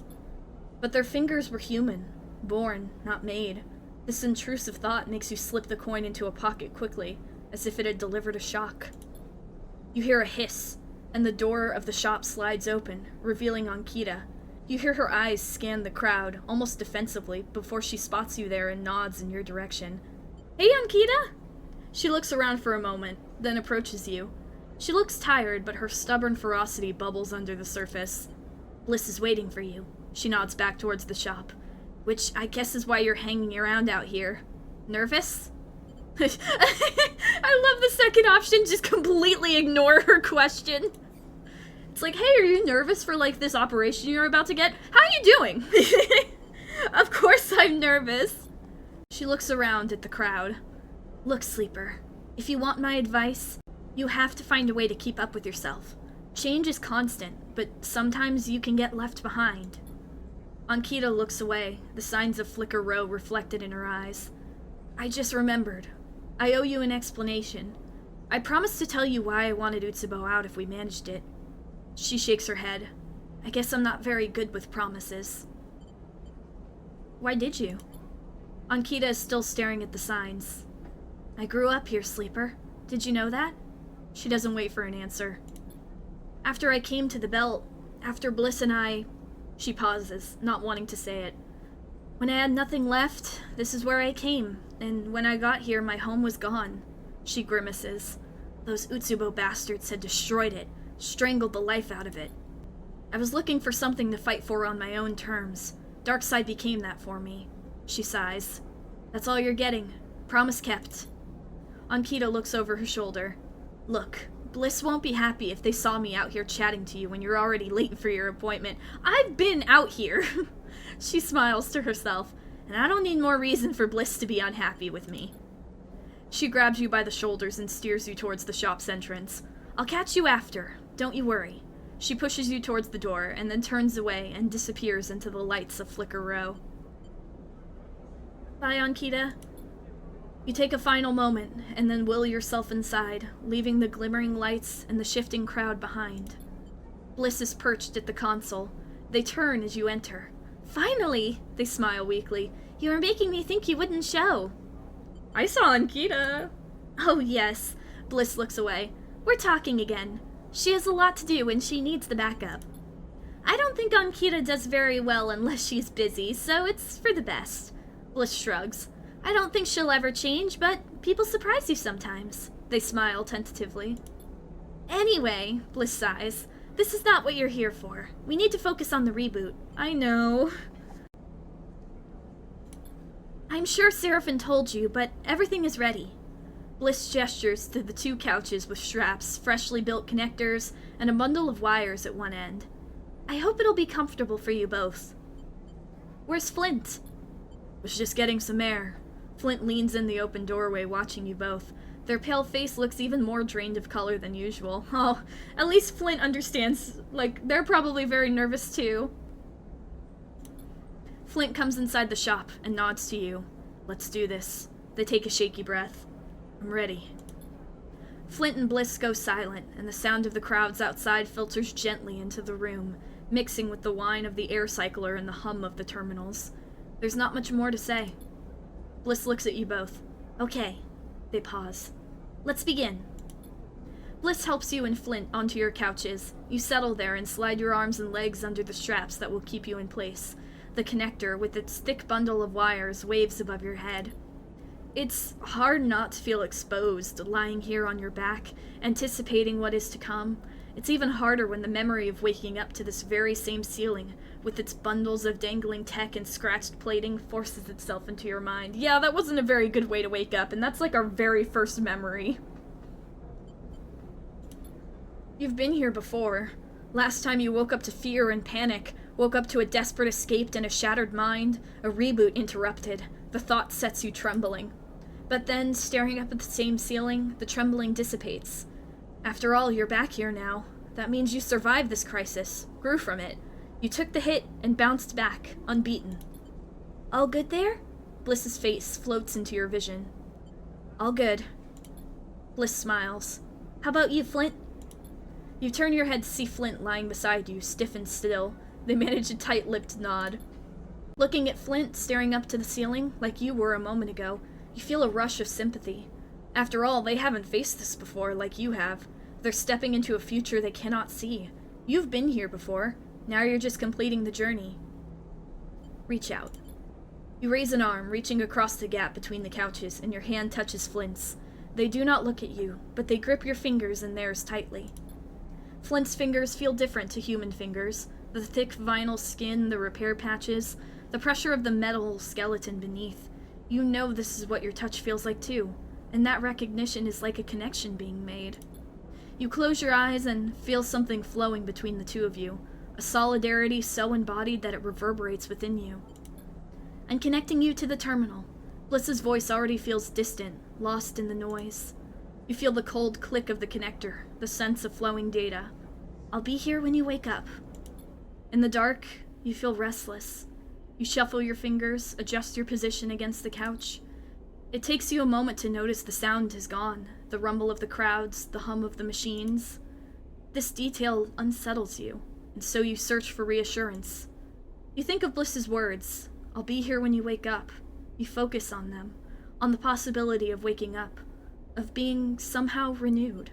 But their fingers were human, born, not made. This intrusive thought makes you slip the coin into a pocket quickly, as if it had delivered a shock. You hear a hiss, and the door of the shop slides open, revealing Ankhita. You hear her eyes scan the crowd, almost defensively, before she spots you there and nods in your direction. Hey, Ankhita! She looks around for a moment, then approaches you. She looks tired, but her stubborn ferocity bubbles under the surface. Bliss is waiting for you. She nods back towards the shop. Which I guess is why you're hanging around out here. Nervous? I love the second option, just completely ignore her question. It's like, hey, are you nervous for, like, this operation you're about to get? How are you doing? Of course I'm nervous. She looks around at the crowd. Look, Sleeper, if you want my advice, you have to find a way to keep up with yourself. Change is constant, but sometimes you can get left behind. Ankhita looks away, the signs of Flicker Row reflected in her eyes. I just remembered. I owe you an explanation. I promised to tell you why I wanted Utsubo out if we managed it. She shakes her head. I guess I'm not very good with promises. Why did you? Ankhita is still staring at the signs. I grew up here, Sleeper. Did you know that? She doesn't wait for an answer. After I came to the Belt, after Bliss and I... She pauses, not wanting to say it. When I had nothing left, this is where I came, and when I got here, my home was gone. She grimaces. Those Utsubo bastards had destroyed it, strangled the life out of it. I was looking for something to fight for on my own terms. Darkside became that for me. She sighs. That's all you're getting. Promise kept. Ankhita looks over her shoulder. Look, Bliss won't be happy if they saw me out here chatting to you when you're already late for your appointment. I've been out here. She smiles to herself, and I don't need more reason for Bliss to be unhappy with me. She grabs you by the shoulders and steers you towards the shop's entrance. I'll catch you after. Don't you worry. She pushes you towards the door and then turns away and disappears into the lights of Flicker Row. Bye, Ankhita. You take a final moment and then will yourself inside, leaving the glimmering lights and the shifting crowd behind. Bliss is perched at the console. They turn as you enter. Finally! They smile weakly. You are making me think you wouldn't show. I saw Ankhita. Oh, yes. Bliss looks away. We're talking again. She has a lot to do and she needs the backup. I don't think Ankhita does very well unless she's busy, so it's for the best. Bliss shrugs. I don't think she'll ever change, but people surprise you sometimes. They smile tentatively. Anyway, Bliss sighs. This is not what you're here for. We need to focus on the reboot. I know. I'm sure Seraphine told you, but everything is ready. Bliss gestures to the 2 couches with straps, freshly built connectors, and a bundle of wires at one end. I hope it'll be comfortable for you both. Where's Flint? Was just getting some air. Flint leans in the open doorway, watching you both. Their pale face looks even more drained of color than usual. Oh, at least Flint understands. Like, they're probably very nervous too. Flint comes inside the shop and nods to you. Let's do this. They take a shaky breath. I'm ready. Flint and Bliss go silent, and the sound of the crowds outside filters gently into the room, mixing with the whine of the air cycler and the hum of the terminals. There's not much more to say. Bliss looks at you both. Okay. They pause. Let's begin. Bliss helps you and Flint onto your couches. You settle there and slide your arms and legs under the straps that will keep you in place. The connector, with its thick bundle of wires, waves above your head. It's hard not to feel exposed, lying here on your back, anticipating what is to come. It's even harder when the memory of waking up to this very same ceiling, with its bundles of dangling tech and scratched plating, forces itself into your mind. Yeah, that wasn't a very good way to wake up, and that's like our very first memory. You've been here before. Last time you woke up to fear and panic, woke up to a desperate escape and a shattered mind, a reboot interrupted. The thought sets you trembling. But then, staring up at the same ceiling, the trembling dissipates. After all, you're back here now. That means you survived this crisis, grew from it. You took the hit and bounced back, unbeaten. All good there? Bliss's face floats into your vision. All good. Bliss smiles. How about you, Flint? You turn your head to see Flint lying beside you, stiff and still. They manage a tight-lipped nod. Looking at Flint, staring up to the ceiling, like you were a moment ago, you feel a rush of sympathy. After all, they haven't faced this before, like you have. They're stepping into a future they cannot see. You've been here before. Now you're just completing the journey. Reach out. You raise an arm, reaching across the gap between the couches, and your hand touches Flint's. They do not look at you, but they grip your fingers in theirs tightly. Flint's fingers feel different to human fingers. The thick vinyl skin, the repair patches, the pressure of the metal skeleton beneath. You know this is what your touch feels like too, and that recognition is like a connection being made. You close your eyes and feel something flowing between the two of you, a solidarity so embodied that it reverberates within you. I'm connecting you to the terminal. Bliss's voice already feels distant, lost in the noise. You feel the cold click of the connector, the sense of flowing data. I'll be here when you wake up. In the dark, you feel restless. You shuffle your fingers, adjust your position against the couch. It takes you a moment to notice the sound is gone, the rumble of the crowds, the hum of the machines. This detail unsettles you, and so you search for reassurance. You think of Bliss's words, I'll be here when you wake up. You focus on them, on the possibility of waking up, of being somehow renewed.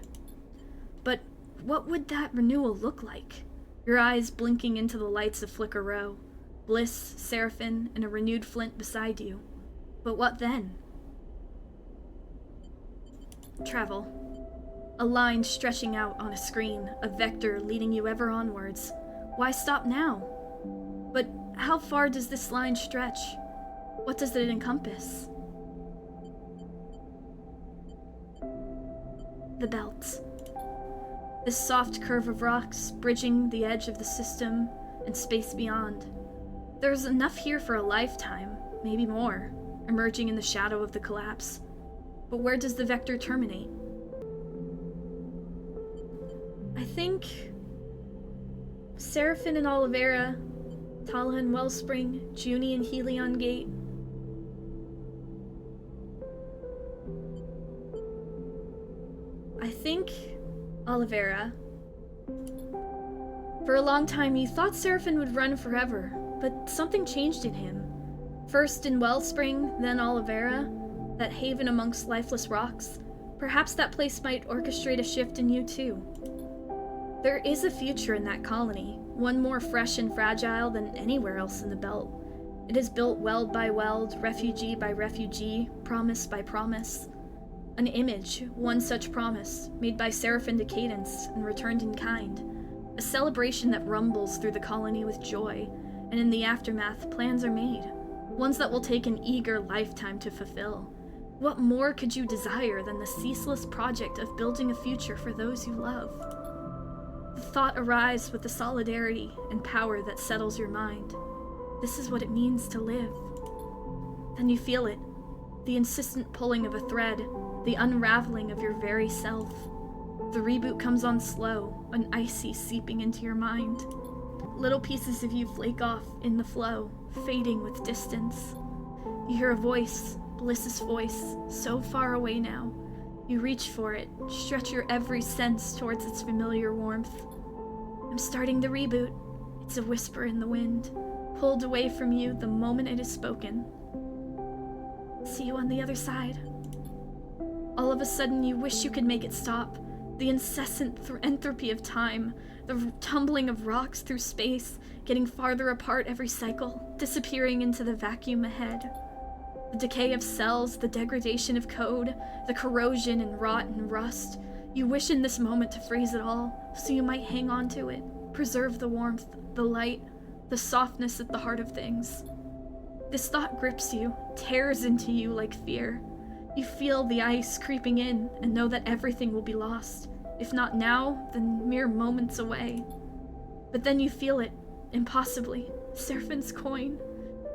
But what would that renewal look like? Your eyes blinking into the lights of Flicker Row. Bliss, Seraphin, and a renewed Flint beside you. But what then? Travel. A line stretching out on a screen, a vector leading you ever onwards. Why stop now? But how far does this line stretch? What does it encompass? The belt. This soft curve of rocks, bridging the edge of the system and space beyond. There's enough here for a lifetime, maybe more, emerging in the shadow of the collapse. But where does the vector terminate? I think Seraphin and Olivera, Tala and Wellspring, Juni and Helion Gate. I think Olivera. For a long time you thought Seraphin would run forever, but something changed in him. First in Wellspring, then Olivera, that haven amongst lifeless rocks. Perhaps that place might orchestrate a shift in you too. There is a future in that colony, one more fresh and fragile than anywhere else in the belt. It is built weld by weld, refugee by refugee, promise by promise. An image, one such promise, made by Seraphin to Cadence and returned in kind. A celebration that rumbles through the colony with joy, and in the aftermath, plans are made. Ones that will take an eager lifetime to fulfill. What more could you desire than the ceaseless project of building a future for those you love? The thought arrives with the solidarity and power that settles your mind. This is what it means to live. Then you feel it, the insistent pulling of a thread, the unraveling of your very self. The reboot comes on slow, an icy seeping into your mind. Little pieces of you flake off in the flow, fading with distance. You hear a voice, Bliss's voice, so far away now. You reach for it, stretch your every sense towards its familiar warmth. I'm starting the reboot. It's a whisper in the wind, pulled away from you the moment it is spoken. See you on the other side. All of a sudden, you wish you could make it stop. The incessant entropy of time, the tumbling of rocks through space, getting farther apart every cycle, disappearing into the vacuum ahead. The decay of cells, the degradation of code, the corrosion and rot and rust. You wish in this moment to freeze it all, so you might hang on to it, preserve the warmth, the light, the softness at the heart of things. This thought grips you, tears into you like fear. You feel the ice creeping in and know that everything will be lost. If not now, then mere moments away. But then you feel it, impossibly, Seraphin's coin,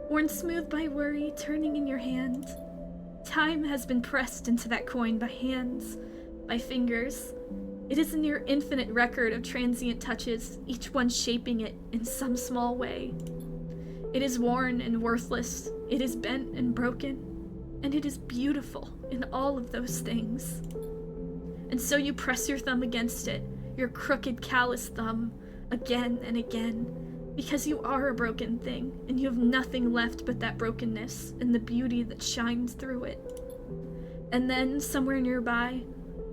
worn smooth by worry, turning in your hand. Time has been pressed into that coin by hands, by fingers. It is a near infinite record of transient touches, each one shaping it in some small way. It is worn and worthless, it is bent and broken, and it is beautiful in all of those things. And so you press your thumb against it, your crooked, callous thumb, again and again, because you are a broken thing, and you have nothing left but that brokenness and the beauty that shines through it. And then, somewhere nearby,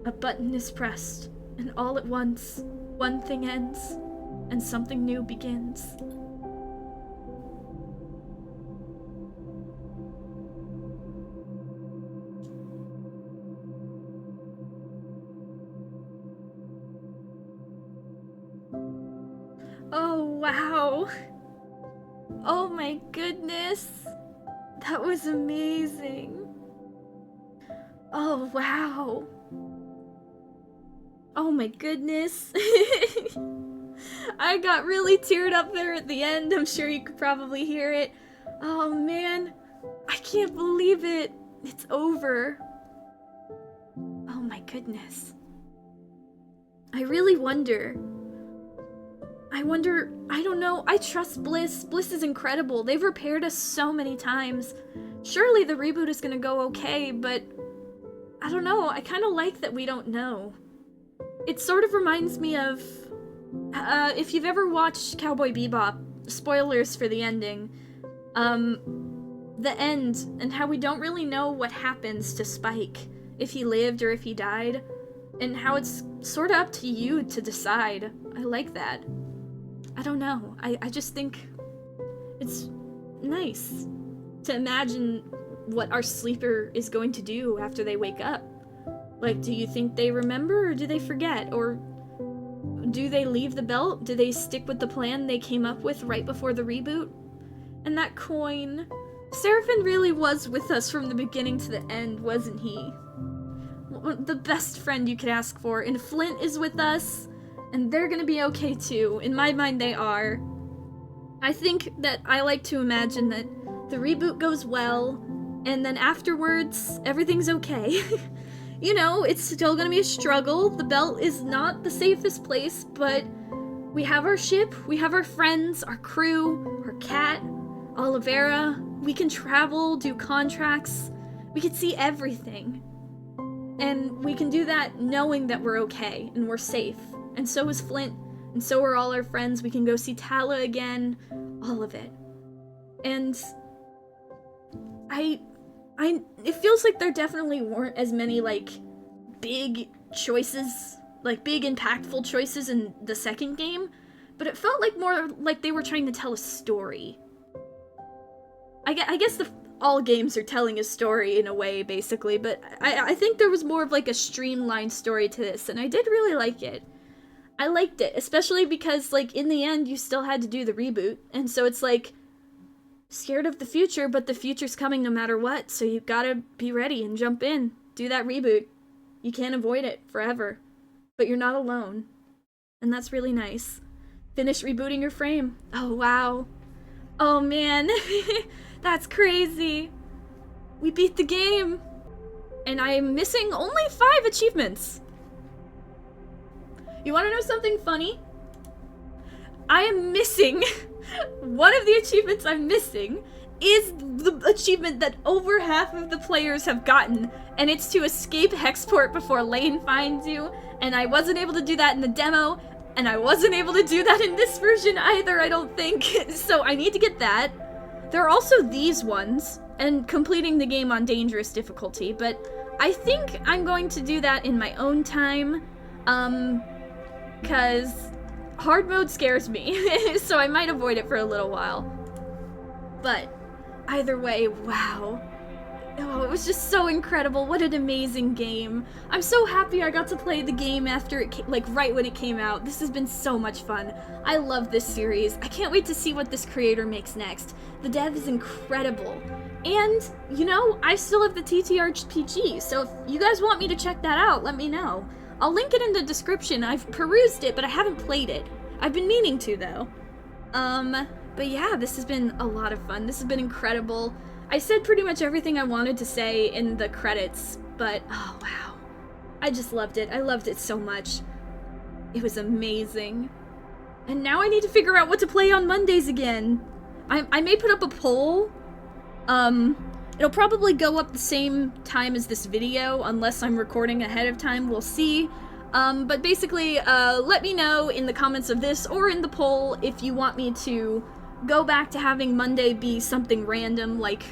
a button is pressed, and all at once, one thing ends, and something new begins. Oh, wow. Oh my goodness. That was amazing. Oh, wow. Oh my goodness. I got really teared up there at the end. I'm sure you could probably hear it. Oh man. I can't believe it. It's over. Oh my goodness. I really wonder, I don't know, I trust Bliss. Bliss is incredible. They've repaired us so many times. Surely the reboot is gonna go okay, but I don't know, I kinda like that we don't know. It sort of reminds me of, if you've ever watched Cowboy Bebop, spoilers for the ending, the end, and how we don't really know what happens to Spike, if he lived or if he died, and how it's sort of up to you to decide. I like that. I don't know. I just think it's nice to imagine what our sleeper is going to do after they wake up. Like, do you think they remember, or do they forget? Or do they leave the belt? Do they stick with the plan they came up with right before the reboot? And that coin... Seraphin really was with us from the beginning to the end, wasn't he? The best friend you could ask for. And Flint is with us, and they're gonna be okay too. In my mind, they are. I think that I like to imagine that the reboot goes well, and then afterwards, everything's okay. You know, it's still gonna be a struggle. The belt is not the safest place, but we have our ship, we have our friends, our crew, our cat, Olivera. We can travel, do contracts. We can see everything. And we can do that knowing that we're okay and we're safe. And so is Flint, and so are all our friends. We can go see Tala again, all of it. And it feels like there definitely weren't as many, like, big choices, like, big impactful choices in the second game, but it felt like more like they were trying to tell a story. I guess all games are telling a story in a way, basically, but I think there was more of, like, a streamlined story to this, and I did really like it. I liked it, especially because, like, in the end, you still had to do the reboot, and so it's like, Scared of the future, but the future's coming no matter what, so you gotta be ready and jump in. Do that reboot. You can't avoid it forever. But you're not alone. And that's really nice. Finish rebooting your frame. Oh, wow. Oh, man. That's crazy. We beat the game. And I'm missing only 5 achievements. You wanna know something funny? I am missing... One of the achievements I'm missing is the achievement that over half of the players have gotten, and it's to escape Hexport before Lane finds you, and I wasn't able to do that in the demo, and I wasn't able to do that in this version either, I don't think, so I need to get that. There are also these ones, and completing the game on dangerous difficulty, but I think I'm going to do that in my own time, cause hard mode scares me, so I might avoid it for a little while. But either way, wow. Oh, it was just so incredible. What an amazing game. I'm so happy I got to play the game after it right when it came out. This has been so much fun. I love this series. I can't wait to see what this creator makes next. The dev is incredible. And, you know, I still have the TTRPG, so if you guys want me to check that out, let me know. I'll link it in the description. I've perused it, but I haven't played it. I've been meaning to, though. But yeah, this has been a lot of fun. This has been incredible. I said pretty much everything I wanted to say in the credits, but oh wow. I just loved it. I loved it so much. It was amazing. And now I need to figure out what to play on Mondays again. I may put up a poll. It'll probably go up the same time as this video, unless I'm recording ahead of time, we'll see. But basically, let me know in the comments of this or in the poll if you want me to go back to having Monday be something random like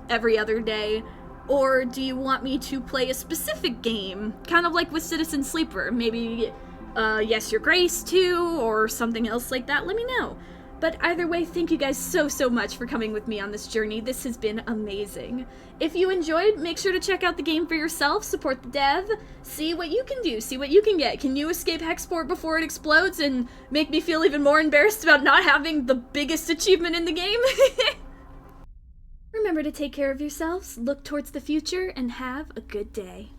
every other day, or do you want me to play a specific game, kind of like with Citizen Sleeper, maybe Yes Your Grace 2, or something else like that, let me know. But either way, thank you guys so much for coming with me on this journey. This has been amazing. If you enjoyed, make sure to check out the game for yourself, support the dev, see what you can do, see what you can get. Can you escape Hexport before it explodes and make me feel even more embarrassed about not having the biggest achievement in the game? Remember to take care of yourselves, look towards the future, and have a good day.